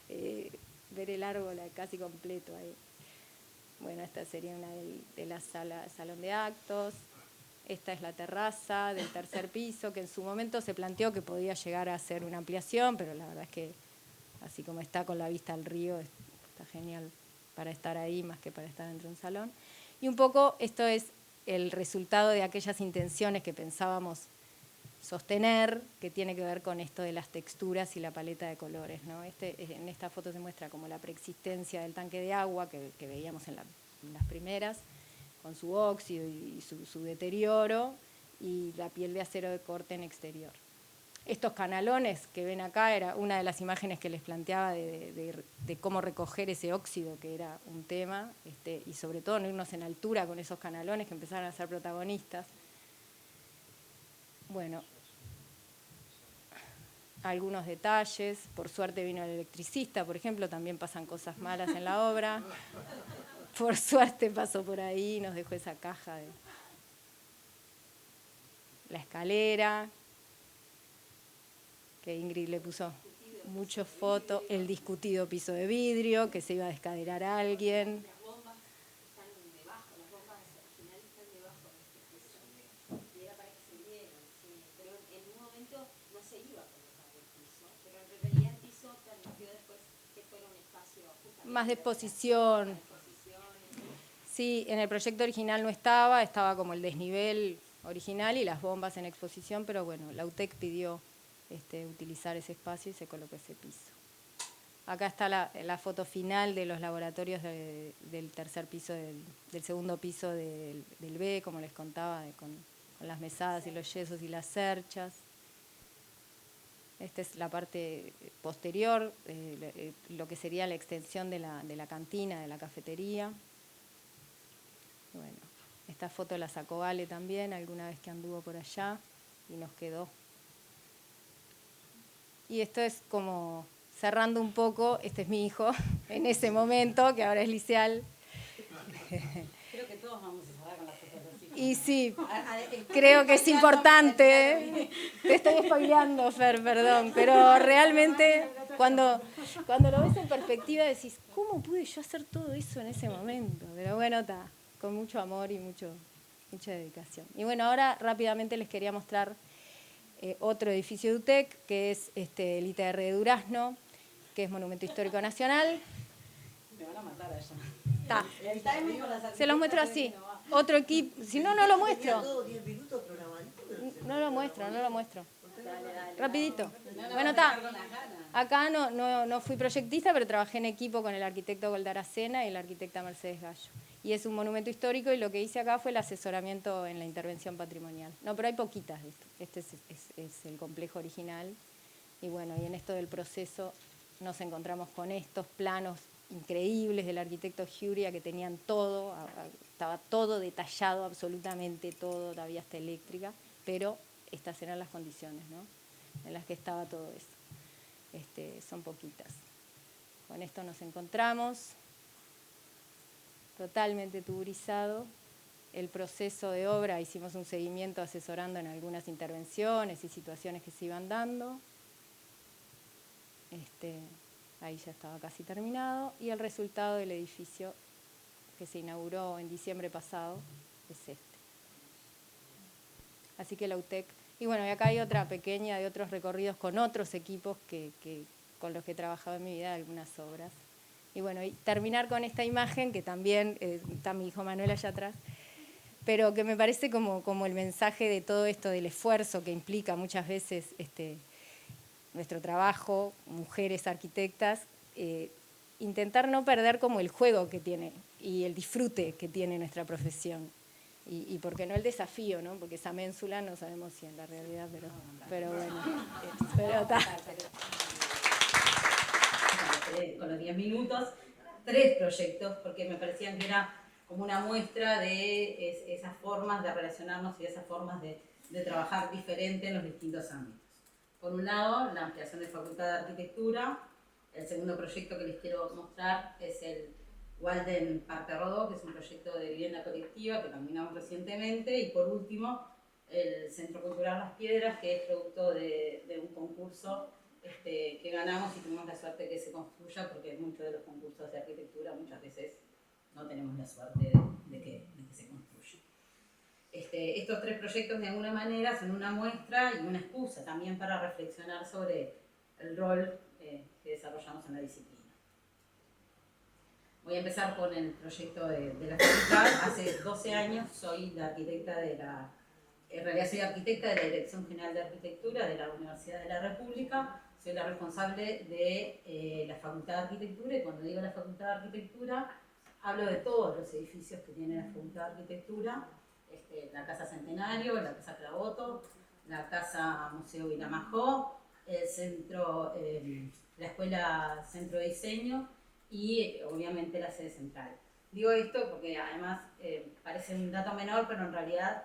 Ver el árbol casi completo ahí. Bueno, esta sería una de la salón de actos. Esta es la terraza del tercer piso, que en su momento se planteó que podía llegar a ser una ampliación, pero la verdad es que así como está con la vista al río, está genial para estar ahí más que para estar dentro de un salón. Y un poco esto es el resultado de aquellas intenciones que pensábamos sostener, que tiene que ver con esto de las texturas y la paleta de colores, ¿no? En esta foto se muestra como la preexistencia del tanque de agua que veíamos en las primeras, con su óxido y su deterioro, y la piel de acero de corte en exterior. Estos canalones que ven acá era una de las imágenes que les planteaba de cómo recoger ese óxido, que era un tema, y sobre todo no irnos en altura con esos canalones que empezaron a ser protagonistas. Bueno, algunos detalles. Por suerte vino el electricista, por ejemplo, también pasan cosas malas en la obra. Por suerte pasó por ahí y nos dejó esa caja de la escalera, que Ingrid le puso muchas fotos, el discutido piso de vidrio, que se iba a descaderar a alguien. Las bombas están debajo, las bombas al final están debajo de este piso. Y era para que se vieran, sí. Pero en un momento no se iba a colocar el piso, pero en realidad el piso permitió después que fuera un espacio justamente Más de exposición. Sí, en el proyecto original no estaba como el desnivel original y las bombas en exposición, pero bueno, la UTEC pidió utilizar ese espacio y se colocó ese piso. Acá está la foto final de los laboratorios del tercer piso, del segundo piso del B, como les contaba, con las mesadas y los yesos y las cerchas. Esta es la parte posterior, lo que sería la extensión de la cantina, de la cafetería. Bueno, esta foto la sacó Ale también, alguna vez que anduvo por allá, y nos quedó. Y esto es como cerrando un poco, este es mi hijo en ese momento, que ahora es liceal. Creo que todos vamos a cerrar con las fotos de los hijos. Y sí, creo que es importante. Te estoy spoileando, Fer, perdón, pero realmente cuando lo ves en perspectiva decís, ¿cómo pude yo hacer todo eso en ese momento? Pero bueno, está, con mucho amor y mucha dedicación. Y bueno, ahora rápidamente les quería mostrar otro edificio de UTEC, que es el ITR de Durazno, que es Monumento Histórico Nacional. Me van a matar allá. Está. El timing con las Se los muestro así. Otro equipo, si no, no lo muestro. todo 10 minutos programadito. No lo muestro. Rapidito. Bueno, está. Acá no fui proyectista, pero trabajé en equipo con el arquitecto Golda Aracena y la arquitecta Mercedes Gallo. Y es un monumento histórico y lo que hice acá fue el asesoramiento en la intervención patrimonial. No, pero hay poquitas de esto. Este es el complejo original. Y bueno, y en esto del proceso nos encontramos con estos planos increíbles del arquitecto Giuria, que tenían todo, estaba todo detallado, absolutamente todo, la vía hasta eléctrica, pero estas eran las condiciones, ¿no?, en las que estaba todo eso. Son poquitas. Con esto nos encontramos, totalmente tuburizado. El proceso de obra, hicimos un seguimiento asesorando en algunas intervenciones y situaciones que se iban dando. Ahí ya estaba casi terminado. Y el resultado del edificio que se inauguró en diciembre pasado es este. Así que la UTEC. Y bueno, y acá hay otra pequeña de otros recorridos con otros equipos con los que he trabajado en mi vida, algunas obras. Y bueno, y terminar con esta imagen, que también está mi hijo Manuel allá atrás, pero que me parece como el mensaje de todo esto, del esfuerzo que implica muchas veces nuestro trabajo, mujeres arquitectas, intentar no perder como el juego que tiene y el disfrute que tiene nuestra profesión. Y por qué no el desafío, ¿no? Porque esa ménsula no sabemos si en la realidad, pero bueno, pero está. con los 10 minutos, 3 proyectos, porque me parecían que era como una muestra de esas formas de relacionarnos y esas formas de trabajar diferente en los distintos ámbitos. Por un lado, la ampliación de Facultad de Arquitectura. El segundo proyecto que les quiero mostrar es el Walden Parque Rodó, que es un proyecto de vivienda colectiva que terminamos recientemente. Y por último, el Centro Cultural Las Piedras, que es producto de un concurso que ganamos y tuvimos la suerte que se construya, porque muchos de los concursos de arquitectura muchas veces no tenemos la suerte de que se construya. Estos 3 proyectos de alguna manera son una muestra y una excusa también para reflexionar sobre el rol que desarrollamos en la disciplina. Voy a empezar con el proyecto de la facultad. Hace 12 años soy la arquitecta en realidad soy arquitecta de la Dirección General de Arquitectura de la Universidad de la República. Soy la responsable de la Facultad de Arquitectura, y cuando digo la Facultad de Arquitectura hablo de todos los edificios que tiene la Facultad de Arquitectura, la Casa Centenario, la Casa Clavoto, la Casa Museo Vilamajó, el centro, la Escuela Centro de Diseño y obviamente la sede central. Digo esto porque además parece un dato menor, pero en realidad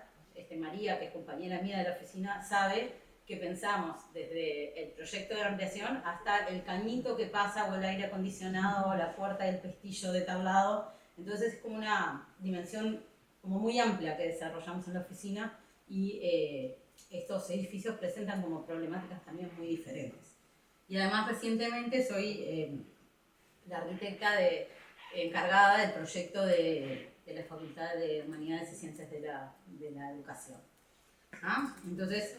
María, que es compañera mía de la oficina, sabe que pensamos desde el proyecto de ampliación hasta el cañito que pasa, o el aire acondicionado, o la puerta del pestillo de tal lado. Entonces es como una dimensión como muy amplia que desarrollamos en la oficina, y estos edificios presentan como problemáticas también muy diferentes. Y además recientemente soy la arquitecta encargada del proyecto de la Facultad de Humanidades y Ciencias de la Educación. ¿Ah? Entonces,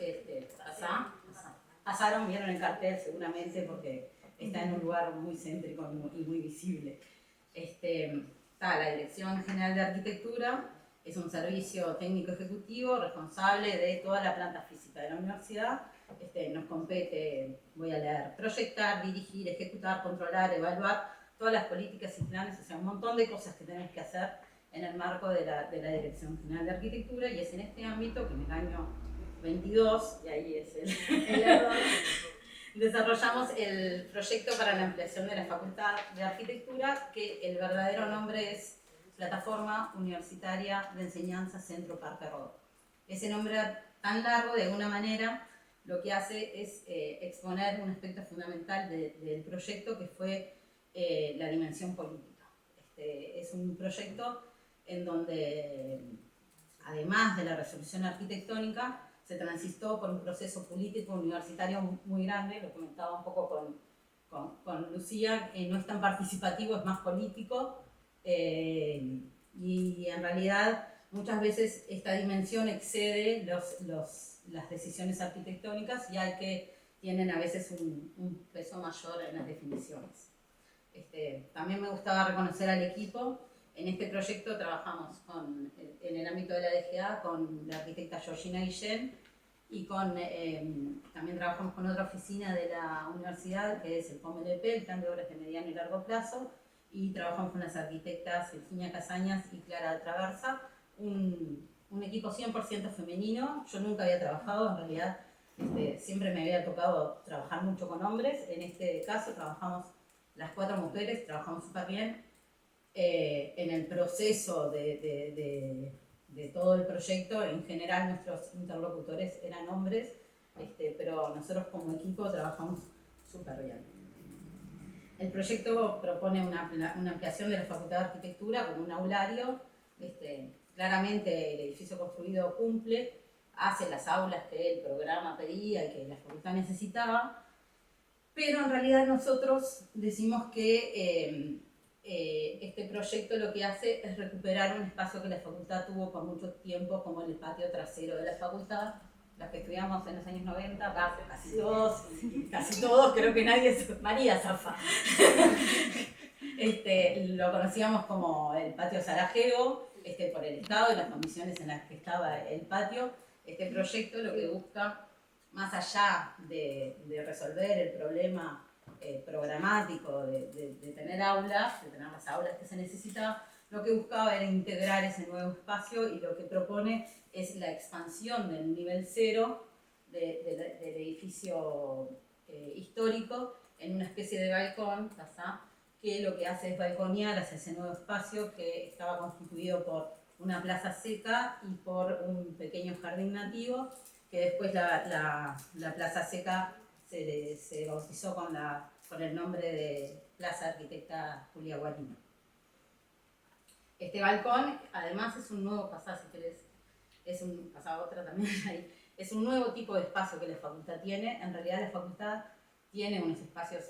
pasaron, vieron el cartel seguramente porque está en un lugar muy céntrico y muy visible. Está la Dirección General de Arquitectura, es un servicio técnico ejecutivo responsable de toda la planta física de la universidad. Nos compete, voy a leer, proyectar, dirigir, ejecutar, controlar, evaluar todas las políticas y planes, o sea, un montón de cosas que tenemos que hacer en el marco de la Dirección General de Arquitectura, y es en este ámbito que en el año 22, y ahí es el error, desarrollamos el proyecto para la ampliación de la Facultad de Arquitectura, que el verdadero nombre es Plataforma Universitaria de Enseñanza Centro Parque Rodó. Ese nombre tan largo, de alguna manera, lo que hace es exponer un aspecto fundamental del proyecto, que fue la dimensión política. Es un proyecto en donde, además de la resolución arquitectónica, se transitó por un proceso político universitario muy grande. Lo comentaba un poco con Lucía, no es tan participativo, es más político, y en realidad muchas veces esta dimensión excede las decisiones arquitectónicas, ya que tienen a veces un peso mayor en las definiciones. También me gustaba reconocer al equipo. En este proyecto trabajamos en el ámbito de la DGA con la arquitecta Georgina Guillén, y también trabajamos con otra oficina de la universidad, que es el POMLP, el Plan de Obras de Mediano y Largo Plazo, y trabajamos con las arquitectas Virginia Casañas y Clara Traversa, un equipo 100% femenino. Yo nunca había trabajado, en realidad siempre me había tocado trabajar mucho con hombres. En este caso trabajamos las 4 mujeres, trabajamos súper bien. En el proceso de todo el proyecto, en general nuestros interlocutores eran hombres, pero nosotros como equipo trabajamos súper bien. El proyecto propone una ampliación de la Facultad de Arquitectura con un aulario. Claramente el edificio construido cumple, hace las aulas que el programa pedía y que la facultad necesitaba, pero en realidad nosotros decimos que este proyecto lo que hace es recuperar un espacio que la facultad tuvo por mucho tiempo, como el patio trasero de la facultad. Los que estudiamos en los años 90, casi todos, creo que nadie, María zafa. Lo conocíamos como el patio Sarajevo, por el estado y las condiciones en las que estaba el patio. Este proyecto lo que busca, más allá de resolver el problema programático de tener aulas, de tener las aulas que se necesitaban, lo que buscaba era integrar ese nuevo espacio, y lo que propone es la expansión del nivel 0 del edificio histórico, en una especie de balcón, que lo que hace es balconear hacia ese nuevo espacio que estaba constituido por una plaza seca y por un pequeño jardín nativo, que después la plaza seca se bautizó con el nombre de Plaza Arquitecta Julia Guarino. Este balcón, además, es un nuevo pasado, si querés, otra también ahí, es un nuevo tipo de espacio que la facultad tiene. En realidad la facultad tiene unos espacios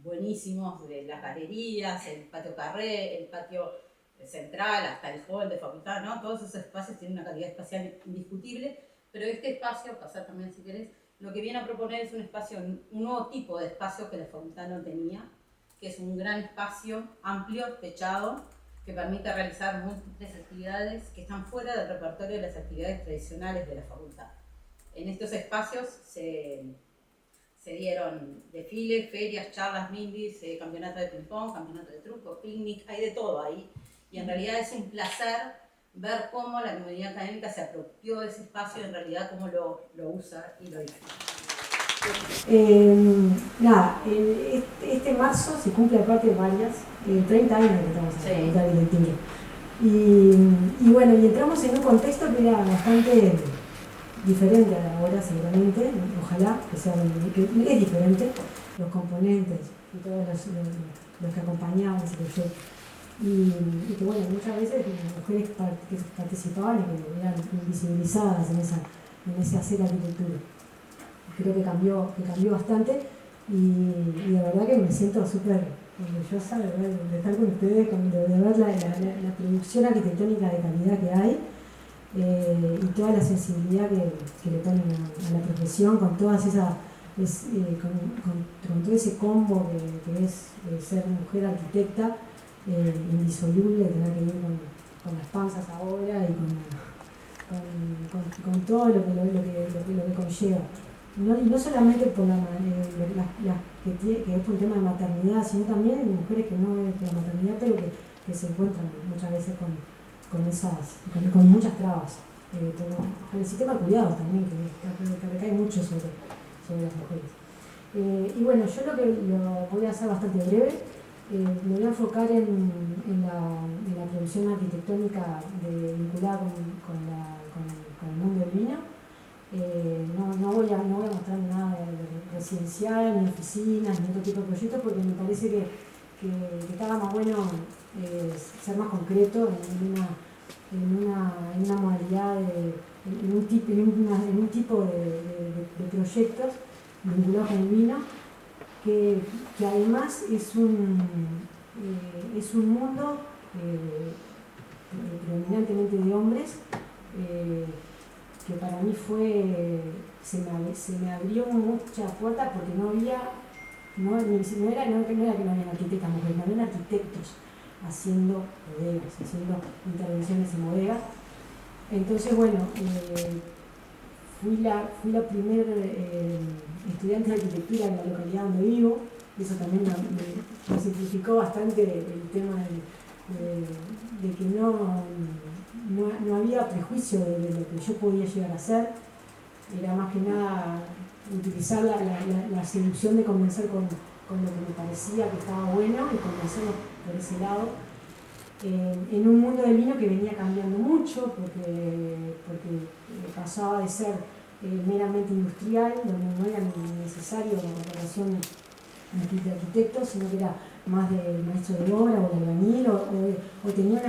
buenísimos de las galerías, el patio Carré, el patio central, hasta el hall de facultad, ¿no? Todos esos espacios tienen una calidad espacial indiscutible, pero este espacio, pasar también si querés, lo que viene a proponer es un nuevo tipo de espacio que la facultad no tenía, que es un gran espacio amplio, techado, que permite realizar múltiples actividades que están fuera del repertorio de las actividades tradicionales de la facultad. En estos espacios se dieron desfiles, ferias, charlas, mindis, campeonato de ping-pong, campeonato de truco, picnic, hay de todo ahí. Y en realidad es un placer ver cómo la comunidad académica se apropió de ese espacio y en realidad cómo lo usa y lo disfruta. Este marzo se cumple aparte varias, 30 años que estamos en la Facultad de Arquitectura. Y bueno, y entramos en un contexto que era bastante diferente a la ahora seguramente, ojalá que es diferente, los componentes y todos los que acompañaban ese proyecto. Y que bueno, muchas veces las mujeres que participaban y que eran invisibilizadas en ese hacer arquitectura. Creo que cambió bastante y de verdad que me siento súper orgullosa de estar con ustedes, de ver la producción arquitectónica de calidad que hay y toda la sensibilidad que le ponen a la profesión, con todas esas con todo ese combo que es ser mujer arquitecta, indisoluble, tener que ir con las panzas ahora y con todo lo que conlleva. Y no solamente por que es por el tema de maternidad, sino también en mujeres que no es por la maternidad, pero que se encuentran muchas veces con muchas trabas. Con el sistema de cuidados también, que recae mucho sobre las mujeres. Y bueno, yo lo voy a hacer bastante breve. Me voy a enfocar en la producción arquitectónica vinculada con el mundo del vino. No voy a mostrar nada de residencial, ni oficinas, ni otro tipo de proyectos, porque me parece que estaba más bueno ser más concreto en una modalidad, en un tipo de proyectos vinculados con el vino, que además es un mundo predominantemente de hombres, que para mí se me abrió muchas puertas porque no era que no había arquitectas mujeres, no había arquitectos haciendo bodegas, haciendo intervenciones en bodegas. Entonces, bueno, fui la primera estudiante de arquitectura en la localidad donde vivo, y eso también me simplificó bastante el tema de que no había prejuicio de lo que yo podía llegar a hacer. Era más que nada utilizar la seducción de convencer con lo que me parecía que estaba bueno y convencerlo por ese lado. En un mundo del vino que venía cambiando mucho porque pasaba de ser meramente industrial, donde no era necesario la incorporación de arquitectos, sino que era más del maestro de obra o el albañil, o tenía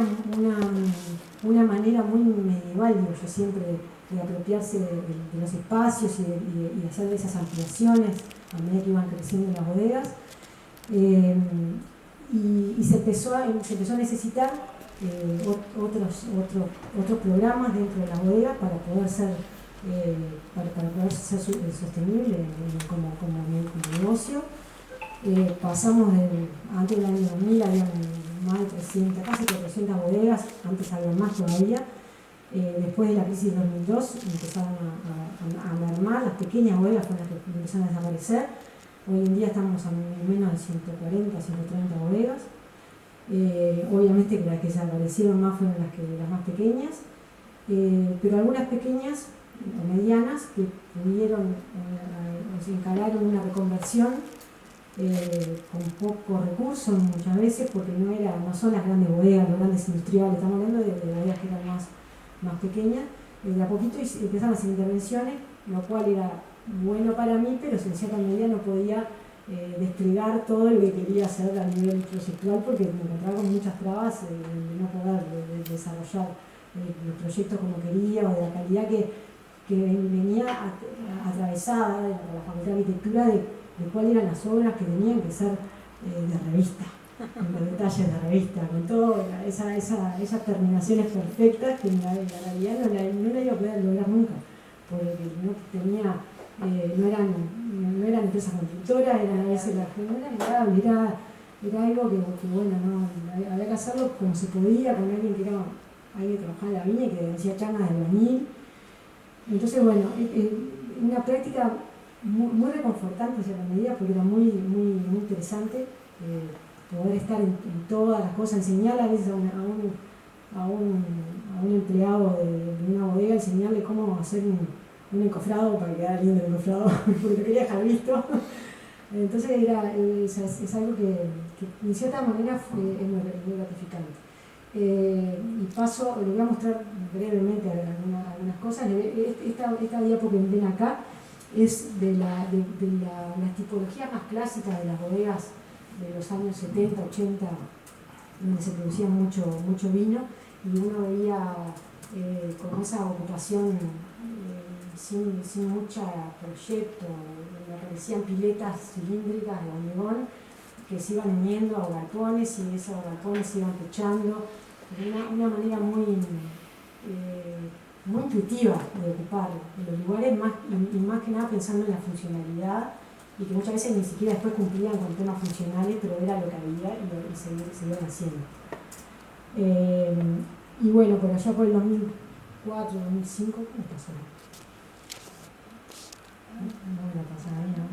una manera muy medieval, digo yo siempre, de apropiarse de los espacios y hacer esas ampliaciones a medida que iban creciendo las bodegas. Y se empezó a necesitar otros programas dentro de la bodega para poder ser sostenible como negocio. Pasamos antes del año 2000 había más de 300, casi 400 bodegas, antes había más todavía. Después de la crisis de 2002 empezaron a mermar, las pequeñas bodegas fueron las que empezaron a desaparecer. Hoy en día estamos a menos de 140, 130 bodegas. Obviamente que las que desaparecieron más fueron las más pequeñas, pero algunas pequeñas o medianas que pudieron o se encararon una reconversión con poco recurso muchas veces, porque no son las grandes bodegas, los grandes industriales, estamos hablando de bodegas que eran más pequeñas. De a poquito empezaron a hacer intervenciones, lo cual era bueno para mí, pero en cierta medida no podía desplegar todo lo que quería hacer a nivel proyectual, porque me encontraba con muchas trabas de no poder desarrollar los proyectos como quería, o de la calidad que venía atravesada de la Facultad de Arquitectura de cuáles eran las obras que tenían que ser de revista, con los detalles de revista, con todas esas terminaciones perfectas que en la realidad no la iba a poder lograr nunca, porque no eran empresas constructoras, eran a veces no era amigable, era algo que bueno, no, había que hacerlo como se podía, con alguien que trabajaba en la viña y que decía chanas de albañil. Entonces, bueno, una práctica muy reconfortante en cierta medida, porque era muy interesante poder estar en todas las cosas, enseñar a veces a un empleado de una bodega, enseñarle cómo hacer un encofrado para que quedara lindo el encofrado, porque lo quería dejar visto. Entonces es algo que en cierta manera es muy gratificante. Y paso, les voy a mostrar brevemente algunas cosas. Esta diapo que ven acá es de las tipologías más clásicas de las bodegas de los años 70, 80, donde se producía mucho vino, y uno veía con esa ocupación sin mucho proyecto, donde aparecían piletas cilíndricas de hormigón que se iban uniendo a galpones, y esos galpones se iban techando, de una manera muy intuitiva de ocupar los lugares, y más que nada pensando en la funcionalidad, y que muchas veces ni siquiera después cumplían con temas funcionales, pero era lo que había y se iban haciendo. Y bueno, por allá por el 2004, 2005, ¿cómo pasó? No me la pasaba bien, ¿no?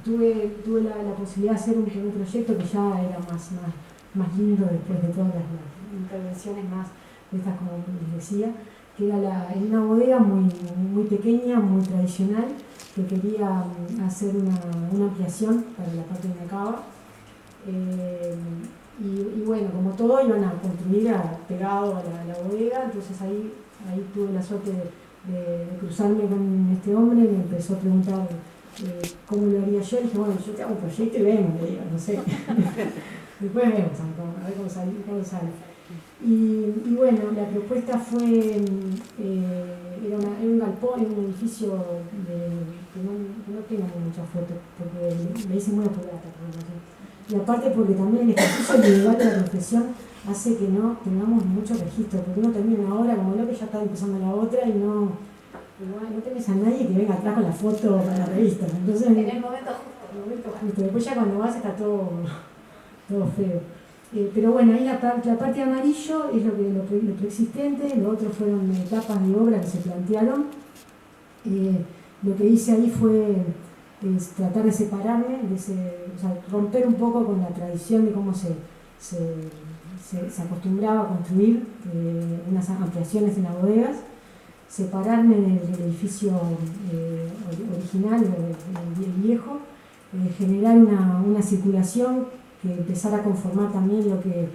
Tuve la posibilidad de hacer un proyecto que ya era más lindo después de todas las intervenciones más de estas, como les decía, que era en una bodega muy pequeña, muy tradicional, que quería hacer una ampliación para la parte de la cava. Y bueno, como todo, iban a construir pegado a la bodega, entonces ahí tuve la suerte de cruzarme con este hombre, me empezó a preguntar cómo lo haría yo, y dije, bueno, yo te hago un proyecto y vemos, le digo, no sé. Después vemos, a ver cómo sale. Y bueno, la propuesta fue, era un galpón, un edificio que no tengo muchas fotos, porque me hice muy apurada. Y aparte porque también el ejercicio individual de la profesión hace que no tengamos mucho registro, porque uno termina una obra como lo que ya está empezando la otra y no tenés a nadie que venga atrás con la foto para la revista. Entonces, en el momento justo. Después ya cuando vas está todo feo. Pero bueno, ahí la parte de amarillo es lo preexistente, lo otro fueron etapas de obra que se plantearon. Lo que hice ahí fue tratar de separarme, o sea, romper un poco con la tradición de cómo se acostumbraba a construir unas ampliaciones en las bodegas, separarme del edificio original, el viejo, generar una circulación que empezara a conformar también lo que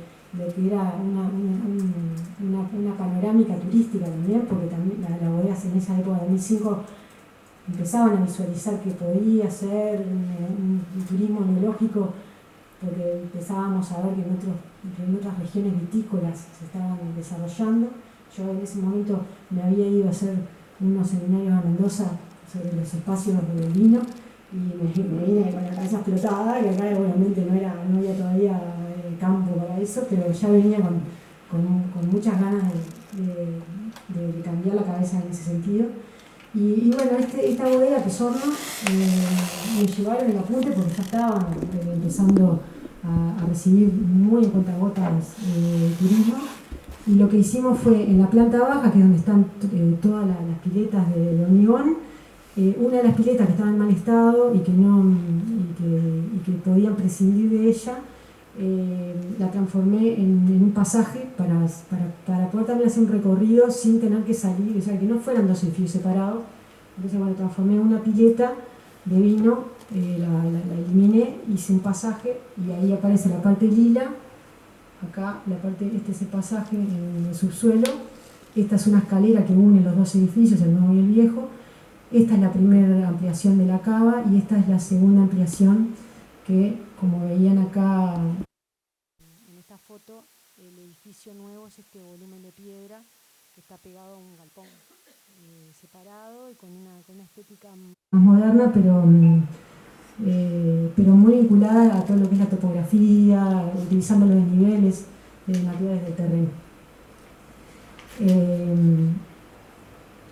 era una panorámica turística también, porque también las bodegas en esa época de 2005 empezaban a visualizar que podía ser un turismo enologico, porque empezábamos a ver que en otras regiones vitícolas se estaban desarrollando. Yo en ese momento me había ido a hacer unos seminarios a Mendoza sobre los espacios del vino, y me vine con la cabeza explotada, que acá obviamente no había todavía campo para eso, pero ya venía con muchas ganas de cambiar la cabeza en ese sentido. Y bueno, esta bodega Pesorno me llevaron el apunte porque ya estaban empezando a recibir muy en cuentagotas turismo, y lo que hicimos fue en la planta baja, que es donde están todas las piletas de hormigón, una de las piletas que estaba en mal estado y que podían prescindir de ella, la transformé en un pasaje para poder también hacer un recorrido sin tener que salir, o sea, que no fueran dos edificios separados. Entonces, bueno, transformé una pileta de vino, la eliminé, hice un pasaje y ahí aparece la parte lila. Acá este es el pasaje en el subsuelo. Esta es una escalera que une los dos edificios, el nuevo y el viejo. Esta es la primera ampliación de la cava y esta es la segunda ampliación que, como veían acá en esta foto, el edificio nuevo es este volumen de piedra que está pegado a un galpón separado y con una estética más moderna, pero muy vinculada a todo lo que es la topografía, utilizando los desniveles naturales del terreno.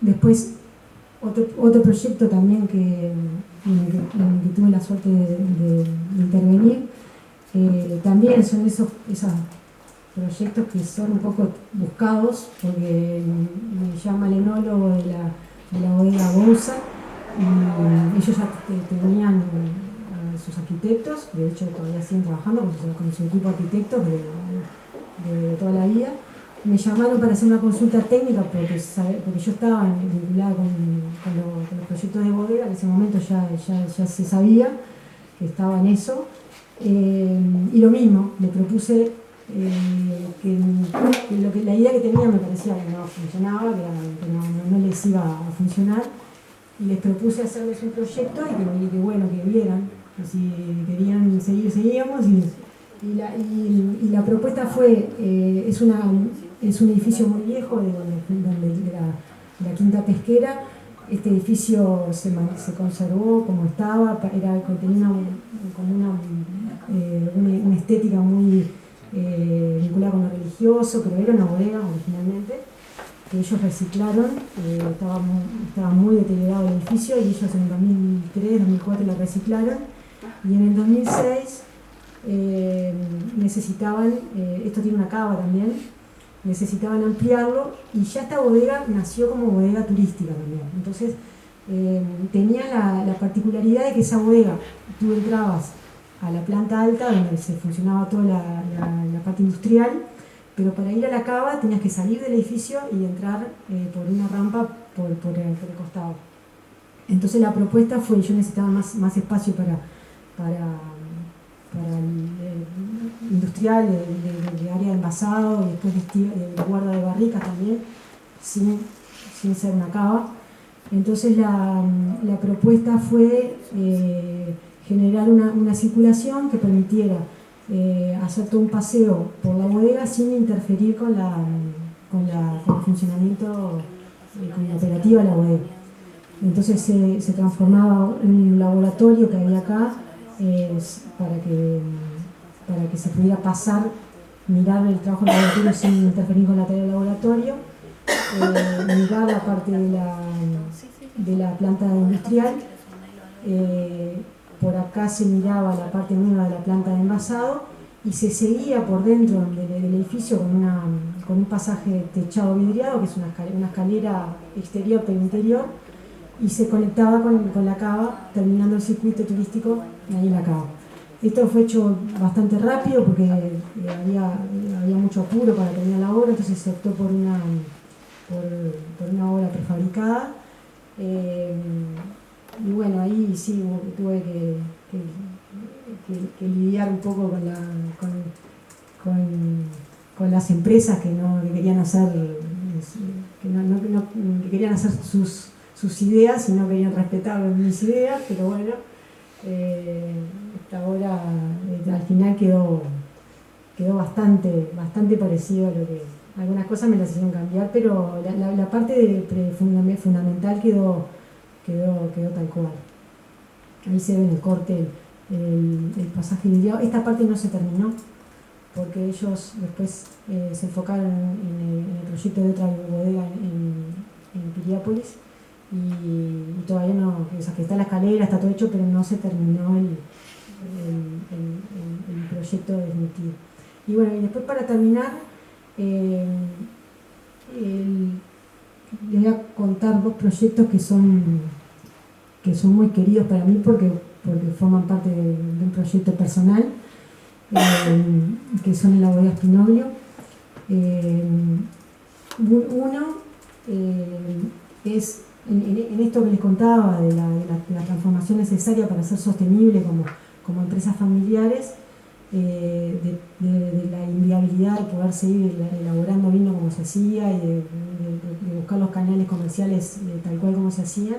Después, otro proyecto también en el que tuve la suerte de intervenir, también son esos proyectos que son un poco buscados, porque me llama el enólogo de la bodega Bouza, y ellos ya tenían a sus arquitectos, de hecho todavía siguen trabajando con su equipo de arquitectos de toda la vida. Me llamaron para hacer una consulta técnica porque yo estaba vinculada con los proyectos de bodega, en ese momento ya se sabía que estaba en eso. Y lo mismo, le propuse que la idea que tenía me parecía que no funcionaba, que no les iba a funcionar, y les propuse hacerles un proyecto y que vieran, que si querían seguir, seguíamos, y la propuesta fue, es un edificio muy viejo de la Quinta Pesquera. Este edificio se conservó como estaba, tenía una estética muy vinculada con lo religioso, pero era una bodega originalmente, que ellos reciclaron. Estaba muy deteriorado el edificio y ellos en 2003, 2004 lo reciclaron, y en el 2006 necesitaban, esto tiene una cava también, necesitaban ampliarlo, y ya esta bodega nació como bodega turística también. Entonces tenía la particularidad de que esa bodega, tú entrabas a la planta alta donde se funcionaba toda la parte industrial, pero para ir a la cava tenías que salir del edificio y entrar por una rampa por el costado. Entonces la propuesta fue, yo necesitaba más espacio para el industrial, de área de envasado y después de guarda de barricas también, sin ser una cava. Entonces la propuesta fue generar una circulación que permitiera hacer todo un paseo por la bodega sin interferir con el funcionamiento, con la operativa de la bodega. Entonces se transformaba en un laboratorio que había acá, para que se pudiera pasar, mirar el trabajo del laboratorio sin interferir con la tarea del laboratorio, mirar la parte de la planta industrial, por acá se miraba la parte nueva de la planta de envasado y se seguía por dentro del edificio con un pasaje techado vidriado, que es una escalera exterior pero interior, y se conectaba con la cava, terminando el circuito turístico ahí en la cava. Esto fue hecho bastante rápido porque había mucho apuro para terminar la obra, entonces se optó por una obra prefabricada. Y bueno, ahí sí tuve que lidiar un poco con las empresas que querían hacer sus ideas y no querían respetar mis ideas, pero bueno, esta obra al final quedó bastante parecido a lo que... Algunas cosas me las hicieron cambiar, pero la parte fundamental quedó tal cual. Ahí se ve en el corte el pasaje vidriado. Esta parte no se terminó porque ellos después se enfocaron en el proyecto de otra bodega en Piriápolis, y todavía no, o sea, que está la escalera, está todo hecho, pero no se terminó el proyecto definitivo. Y bueno, y después para terminar, les voy a contar dos proyectos que son muy queridos para mí porque forman parte de un proyecto personal, que son en la bodega Spinoglio. Uno es en esto que les contaba, de la transformación necesaria para ser sostenible como empresas familiares, de la inviabilidad de poder seguir elaborando vino como se hacía y de buscar los canales comerciales tal cual como se hacían.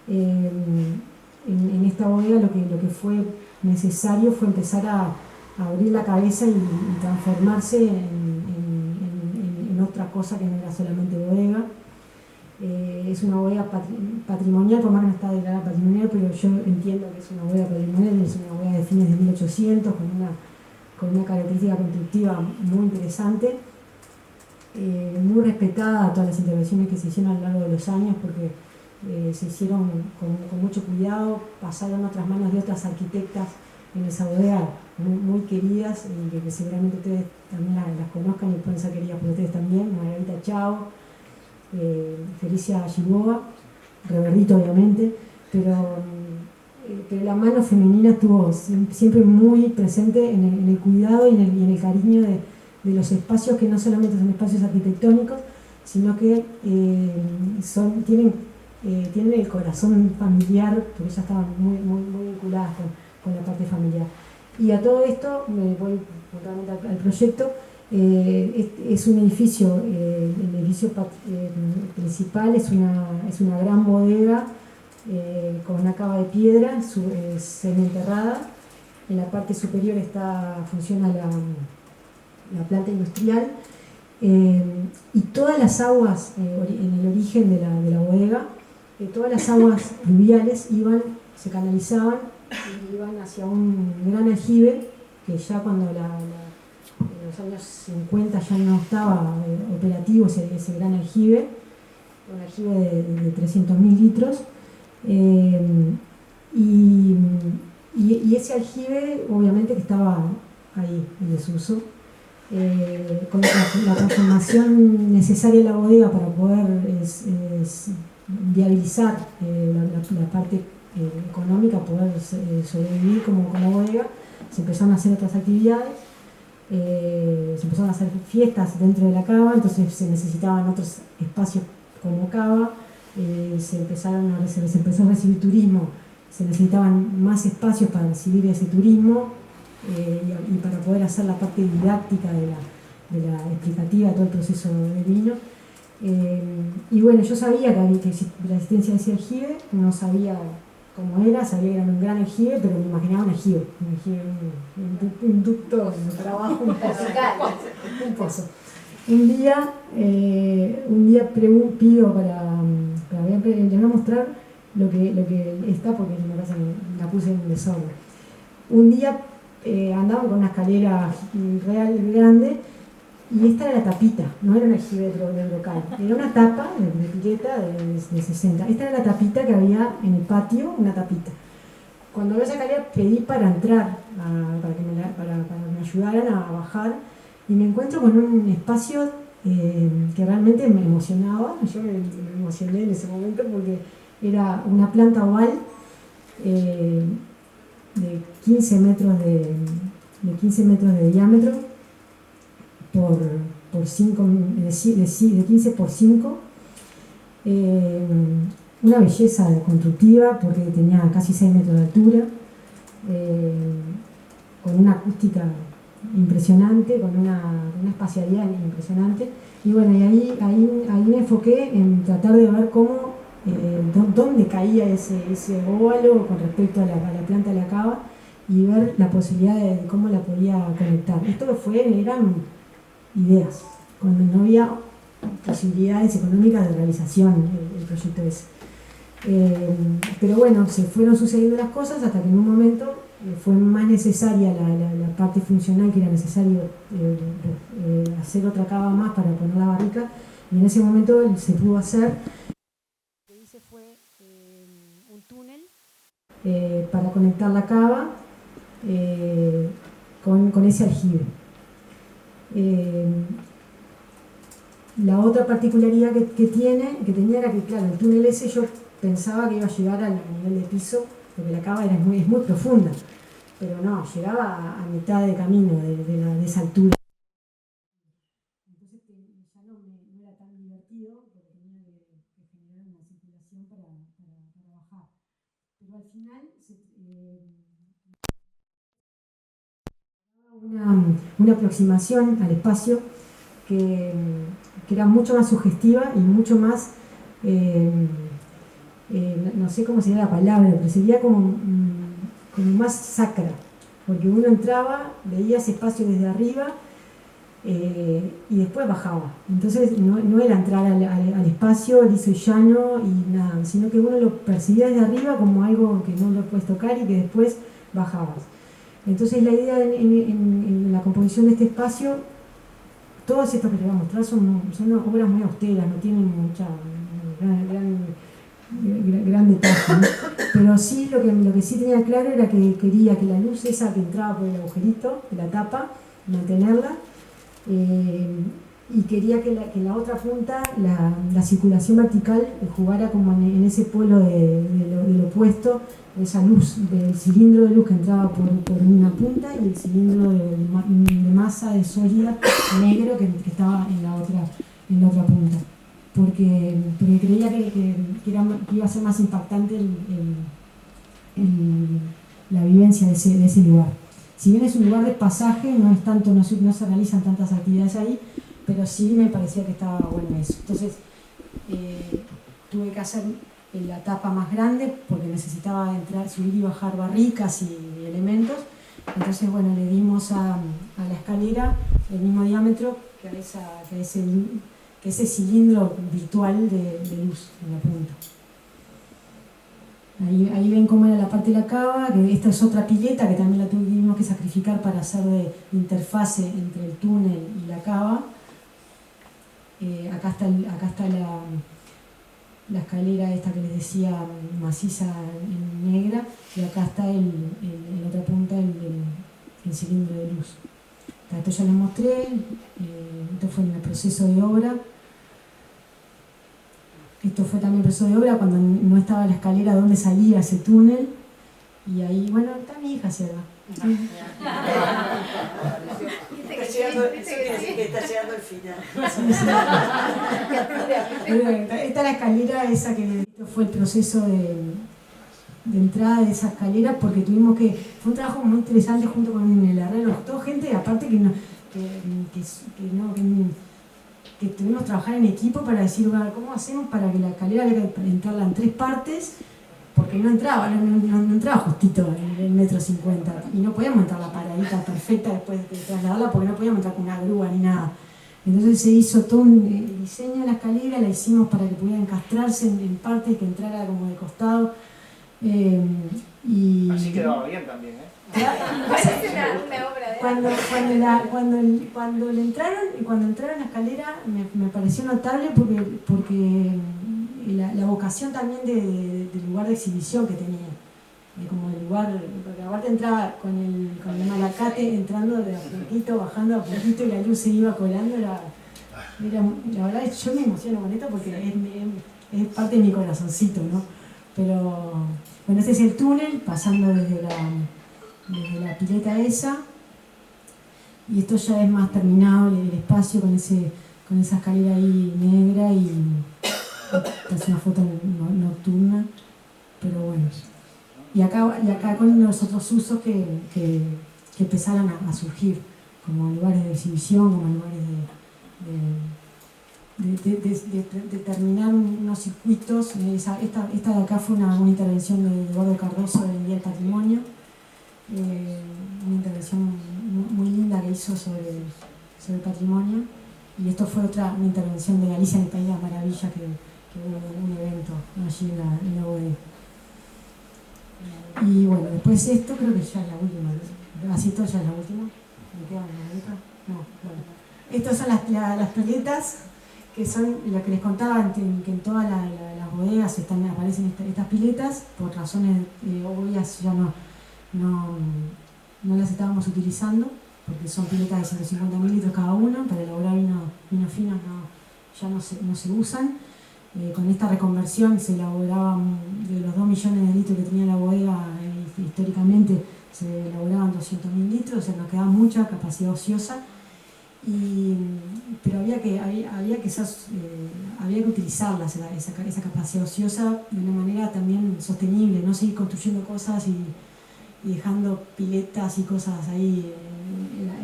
En esta bodega lo que fue necesario fue empezar a abrir la cabeza y transformarse en otra cosa que no era solamente bodega. Es una bodega patrimonial, por más que no está declarada patrimonial, pero yo entiendo que es una bodega patrimonial, es una bodega de fines de 1800 con una característica constructiva muy interesante, muy respetada a todas las intervenciones que se hicieron a lo largo de los años, porque se hicieron con mucho cuidado, pasaron a otras manos de otras arquitectas en esa bodega muy queridas, y que seguramente ustedes también las conozcan y pueden ser queridas por ustedes también: Margarita Chao, Felicia Giboa, Reverdito obviamente, pero la mano femenina estuvo siempre muy presente en el cuidado y en el cariño de los espacios, que no solamente son espacios arquitectónicos, sino que tienen el corazón familiar, porque ellas estaban muy vinculadas con la parte familiar. Y a todo esto, me voy puntualmente al proyecto. Es un edificio, el edificio principal es una gran bodega con una cava de piedra semienterrada. En la parte superior funciona la planta industrial, y todas las aguas en el origen de la bodega, todas las aguas pluviales se canalizaban y iban hacia un gran aljibe, que ya cuando en los años 50 ya no estaba operativo ese gran aljibe, un aljibe de 300.000 litros, y ese aljibe obviamente que estaba ahí en desuso, con la transformación necesaria de la bodega para poder viabilizar la parte económica, poder sobrevivir como bodega. Se empezaron a hacer otras actividades, se empezaron a hacer fiestas dentro de la cava, entonces se necesitaban otros espacios como cava, se empezó a recibir turismo, se necesitaban más espacios para recibir ese turismo, y para poder hacer la parte didáctica de la explicativa de todo el proceso de vino. Y bueno, yo sabía que la existencia de ese aljibe, no sabía cómo era, sabía que era un gran aljibe, pero me imaginaba un aljibe, un ducto de trabajo, un pozo. Un día pido les voy a mostrar lo que está, porque me parece que la puse en desorden. Un día andaban con una escalera real grande, y esta era la tapita, no era un aljibe de local, era una tapa de pileta de 60. Esta era la tapita que había en el patio, una tapita. Cuando veo esa escalera pedí para entrar, para que me ayudaran a bajar, y me encuentro con un espacio que realmente me emocionaba. Yo me emocioné en ese momento porque era una planta oval de 15 metros de diámetro por 5, de 15 por 5, una belleza constructiva porque tenía casi 6 metros de altura, con una acústica impresionante, con una espacialidad impresionante. Y bueno, y ahí me enfoqué en tratar de ver dónde caía ese óvalo con respecto a la planta de la cava, y ver la posibilidad de cómo la podía conectar. Eran ideas, cuando no había posibilidades económicas de realización el proyecto ese. Pero bueno, se fueron sucediendo las cosas hasta que en un momento fue más necesaria la parte funcional, que era necesario hacer otra cava más para poner la barrica, y en ese momento se pudo hacer. Lo que hice fue un túnel para conectar la cava con ese aljibe. La otra particularidad que tenía era que, claro, el túnel ese yo pensaba que iba a llegar al nivel de piso, porque la cava es muy profunda, pero no, llegaba a mitad de camino de esa altura. Entonces ya no era tan divertido, porque tenía que generar una circulación información para bajar. Pero al final una aproximación al espacio que era mucho más sugestiva y mucho más, no sé cómo sería la palabra, pero sería como más sacra, porque uno entraba, veía ese espacio desde arriba y después bajaba. Entonces no era entrar al espacio liso y llano y nada, sino que uno lo percibía desde arriba como algo que no lo puedes tocar y que después bajabas. Entonces la idea en la composición de este espacio, todos estos que te voy a mostrar son obras muy austeras, no tienen mucha gran detalle, ¿no? Pero sí lo que sí tenía claro era que quería que la luz esa que entraba por el agujerito de la tapa, mantenerla, y quería que en la otra punta la circulación vertical jugara como en ese polo del opuesto, esa luz, del cilindro de luz que entraba por una punta y el cilindro de masa de sólida negro que estaba en la otra punta. Porque creía que iba a ser más impactante la vivencia de ese lugar. Si bien es un lugar de pasaje, no se realizan tantas actividades ahí, pero sí me parecía que estaba bueno eso. Entonces tuve que hacer la tapa más grande porque necesitaba subir y bajar barricas y elementos. Entonces bueno, le dimos a la escalera el mismo diámetro que ese cilindro virtual de luz en la punta. Ahí ven cómo era la parte de la cava, que esta es otra pileta que también la tuvimos que sacrificar para hacer de interfase entre el túnel y la cava. Acá está la escalera esta que les decía, maciza en negra, y acá está en la otra punta el cilindro de luz. Esto ya les mostré, esto fue en el proceso de obra. Esto fue también el proceso de obra cuando no estaba la escalera donde salía ese túnel. Y ahí, bueno, está mi hija cerca. Está llegando el final. Esta es la escalera esa que esto fue el proceso de entrada de esa escalera, porque fue un trabajo muy interesante junto con el herrero, toda gente aparte que tuvimos que trabajar en equipo para decir, bueno, ¿cómo hacemos para que la escalera había que entrarla en 3 partes? Porque no entraba justito en el 1,50 m y no podíamos entrar la paradita perfecta después de trasladarla porque no podíamos entrar con una grúa ni nada. Entonces se hizo todo el diseño de la escalera, la hicimos para que pudiera encastrarse en partes, que entrara como de costado. Así quedaba bien también, ¿eh? Una obra de Cuando entraron a la escalera me pareció notable porque la vocación también del lugar de exhibición que tenía, como el lugar, porque aparte entraba con el malacate entrando de a poquito, bajando a poquito y la luz se iba colando, la verdad yo me emociono con esto porque es parte de mi corazoncito, ¿no? Pero bueno, este es el túnel pasando desde la pileta esa, y esto ya es más terminado el espacio con esa escalera ahí negra, y esta es una foto nocturna, pero bueno. Y acá con los otros usos que empezaron a surgir, como lugares de exhibición, como lugares de terminar unos circuitos. Esta de acá fue una intervención de Eduardo Cardoso del Día del Patrimonio, una intervención muy linda que hizo sobre el patrimonio, y esto fue una intervención de Alicia en el País de las Maravillas, que hubo un evento allí en la UD. Y bueno, después esto creo que ya es la última, así esto ya es la última. ¿Me queda una letra? No, bueno. Estas son las piletas, que son lo que les contaba, que en todas las bodegas aparecen estas piletas. Por razones obvias ya no las estábamos utilizando, porque son piletas de 150 mililitros cada uno. Para elaborar vinos finos ya no se usan. Con esta reconversión se elaboraban, de los 2 millones de litros que tenía la bodega, históricamente se elaboraban 200.000 litros, o sea, nos quedaba mucha capacidad ociosa. pero había que utilizarlas, esa capacidad ociosa de una manera también sostenible, no seguir construyendo cosas y dejando piletas y cosas ahí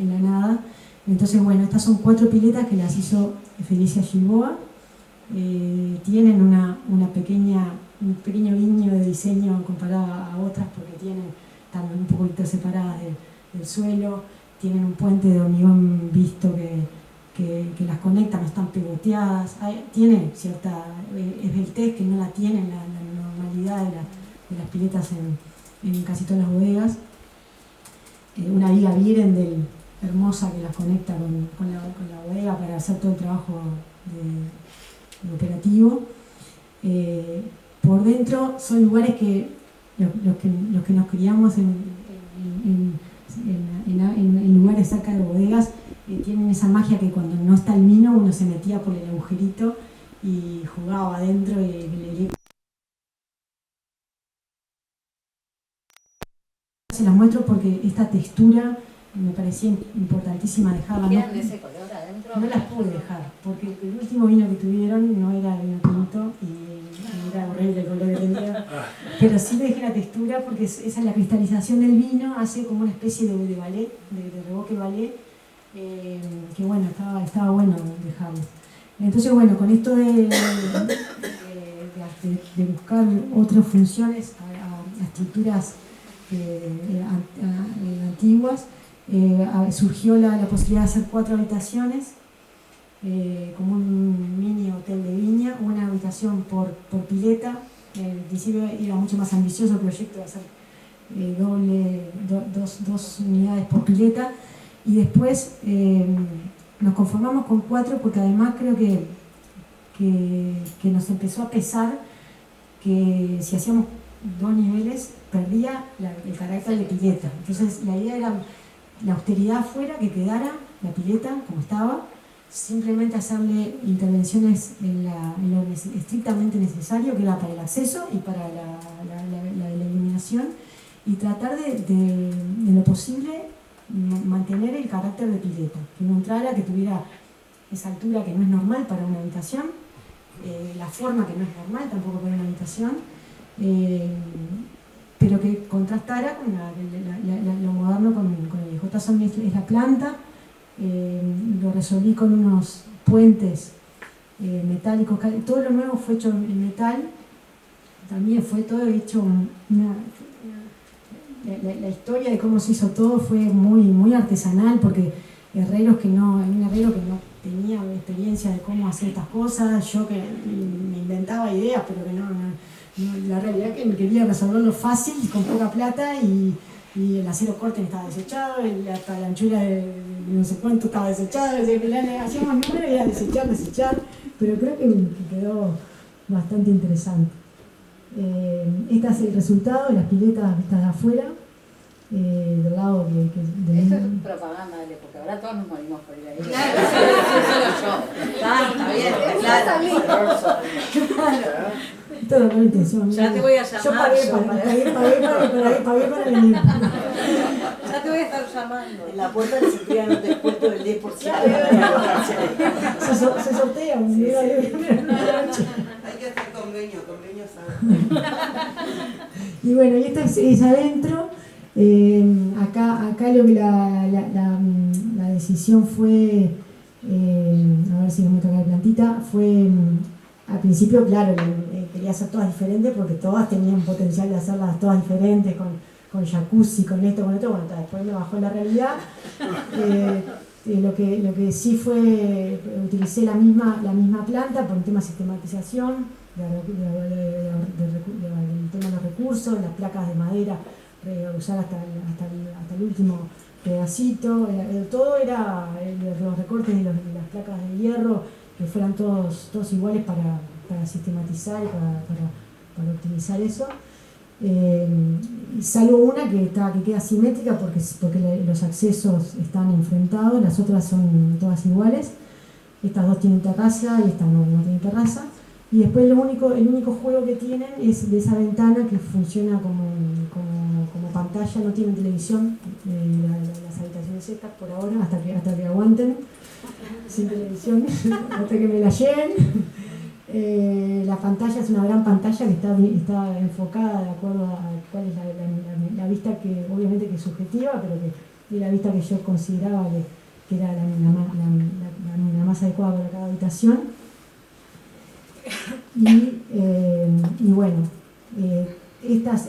en la nada. Entonces, bueno, estas son 4 piletas que las hizo Felicia Gilboa. Tienen un pequeño guiño de diseño comparado a otras porque están un poquito separadas del suelo, tienen un puente de hormigón visto que las conecta, no están pegoteadas, tiene cierta esbeltez que no la tiene la normalidad de las piletas en casi todas las bodegas. Una viga Vierendel hermosa que las conecta con la bodega para hacer todo el trabajo de operativo. Por dentro son lugares que los que nos criamos en lugares cerca de bodegas tienen esa magia que cuando no está el vino uno se metía por el agujerito y jugaba adentro se las muestro porque esta textura me parecía importantísima dejarla. ¿Quedan de ese color adentro? No las pude dejar, porque el último vino que tuvieron no era vino tinto y era horrible el color que tenía. Pero sí dejé la textura porque esa es la cristalización del vino, hace como una especie de ballet, de reboque ballet, que bueno, estaba bueno dejarlo. Entonces bueno, con esto de buscar otras funciones a estructuras antiguas, surgió la posibilidad de hacer 4 habitaciones, como un mini hotel de viña, una habitación por pileta. En principio era mucho más ambicioso el proyecto de hacer dos unidades por pileta, y después nos conformamos con 4 porque además creo que nos empezó a pesar que si hacíamos 2 niveles perdía el carácter de pileta. Entonces la idea era la austeridad afuera, que quedara la pileta como estaba, simplemente hacerle intervenciones en lo estrictamente necesario, que era para el acceso y para la iluminación, y tratar de lo posible mantener el carácter de pileta, que no entrara, que tuviera esa altura que no es normal para una habitación, la forma que no es normal tampoco para una habitación, pero que contrastara con lo moderno con el viejo. Esta es la planta, lo resolví con unos puentes metálicos, todo lo nuevo fue hecho en metal, también fue todo hecho, la historia de cómo se hizo todo fue muy artesanal, porque hay un herrero que no tenía experiencia de cómo hacer estas cosas, yo que me inventaba ideas, pero que la realidad es que quería resolverlo fácil, con poca plata, y el acero corte estaba desechado, hasta la anchura de no sé cuánto estaba desechada, hacíamos números y era desechar, pero creo que quedó bastante interesante. Este es el resultado de las piletas vistas de afuera, del lado de Esto es propaganda, porque ahora todos nos morimos por ir ahí. Claro, está bien, claro. Todo con intención. Ya te voy a llamar. Yo pagué para venir. Ya te voy a estar llamando. En la puerta le sentirían un descuento del 10%. Se sortea un día. Hay que hacer convenios. Y bueno, y esta es adentro. Acá lo que la decisión fue, a ver si me toca la plantita, fue al principio, claro, quería hacer todas diferentes porque todas tenían potencial de hacerlas todas diferentes, con jacuzzi, con esto, bueno, después me bajó la realidad. Lo que sí fue, utilicé la misma planta por un tema de sistematización, del tema de los recursos, las placas de madera, usar hasta el último pedacito, todo era los recortes de las placas de hierro, que fueran todos iguales para sistematizar y para optimizar eso. Salvo una que queda simétrica porque los accesos están enfrentados, las otras son todas iguales. Estas 2 tienen terraza y esta no tiene terraza. Y después el único juego que tienen es de esa ventana que funciona como pantalla, no tienen televisión, las habitaciones estas por ahora, hasta que aguanten. sin televisión, hasta que me la lleven. La pantalla es una gran pantalla que está enfocada de acuerdo a cuál es la vista que obviamente que es subjetiva, pero que es la vista que yo consideraba que era la más adecuada para cada habitación. Y bueno, estos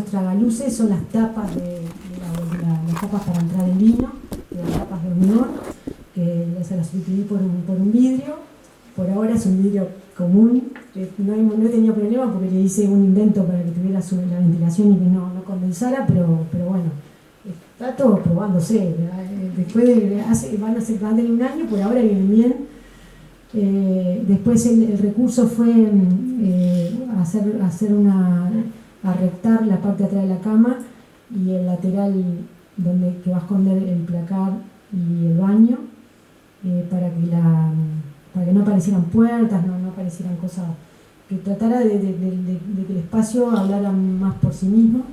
tragaluces son las tapas las tapas para entrar el vino, las tapas de hormigón, que se las sustituí por un vidrio. Por ahora es un vidrio común, no he tenido problema porque le hice un invento para que tuviera la ventilación y que no condensara, pero bueno, está todo probándose. Después van a tener un año, por ahora vienen bien. Después el recurso fue arrectar la parte de atrás de la cama y el lateral que va a esconder el placar y el baño, para que no aparecieran puertas, no aparecieran cosas, que tratara de que el espacio hablara más por sí mismo.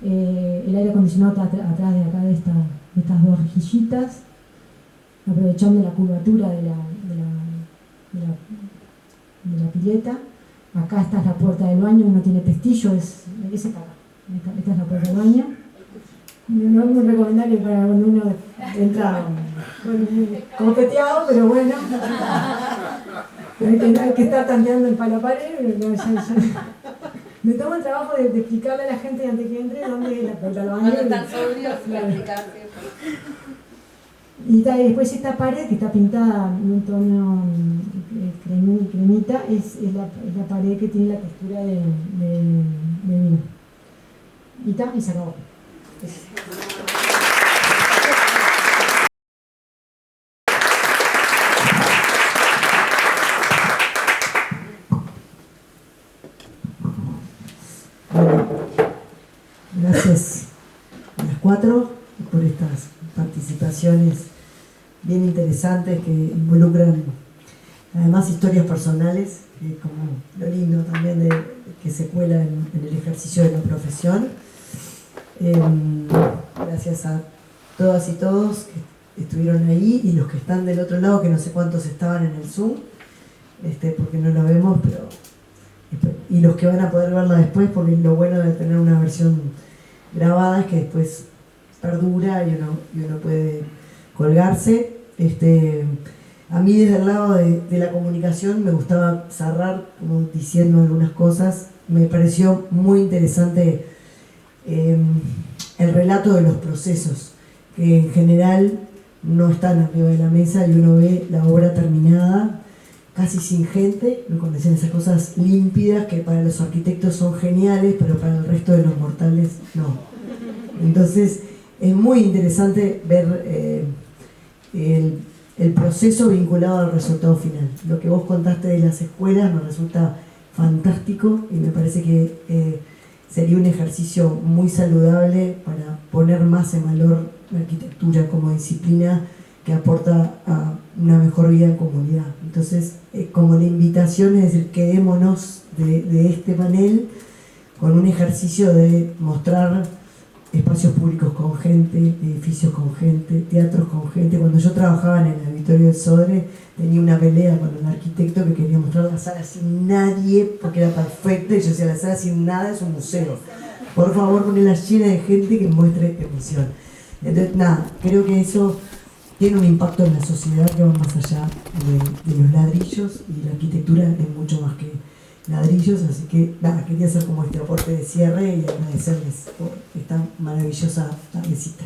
El aire acondicionado está atrás de acá de estas dos rejillitas, aprovechando la curvatura de la pileta. Acá esta es la puerta del baño, uno tiene pestillo, ese acá. Esta es la puerta del baño. No es muy recomendable para cuando uno entra coqueteado, pero bueno. Hay que estar tanteando el palo a pared. Me tomo el trabajo de explicarle a la gente antes que entre dónde es la puerta del baño. Cuando están sobrios, explicarse. Y después esta pared que está pintada en un tono cremita es la pared que tiene la textura de vino. Y se acabó. Bueno, gracias a las 4 por estas participaciones bien interesantes que involucran además historias personales, como lo lindo también de que se cuela en el ejercicio de la profesión. Gracias a todas y todos que estuvieron ahí y los que están del otro lado, que no sé cuántos estaban en el Zoom, porque no lo vemos, y los que van a poder verla después, porque lo bueno de tener una versión grabada es que después perdura y uno puede colgarse. A mí desde el lado de la comunicación me gustaba cerrar como diciendo algunas cosas. Me pareció muy interesante el relato de los procesos, que en general no están arriba de la mesa y uno ve la obra terminada, casi sin gente, cuando decían esas cosas límpidas que para los arquitectos son geniales, pero para el resto de los mortales no. Entonces es muy interesante ver el proceso vinculado al resultado final. Lo que vos contaste de las escuelas me resulta fantástico y me parece que sería un ejercicio muy saludable para poner más en valor la arquitectura como disciplina que aporta a una mejor vida en comunidad. Entonces, como la invitación es decir, quedémonos de este panel con un ejercicio de mostrar espacios públicos con gente, edificios con gente, teatros con gente. Cuando yo trabajaba en el auditorio del Sodre, tenía una pelea con un arquitecto que quería mostrar la sala sin nadie, porque era perfecta, y yo decía, la sala sin nada es un museo. Por favor, ponela llena de gente que muestre emoción. Entonces, nada, creo que eso tiene un impacto en la sociedad que va más allá de los ladrillos, y la arquitectura es mucho más que ladrillos, así que nada, quería hacer como este aporte de cierre y agradecerles por esta maravillosa tardecita.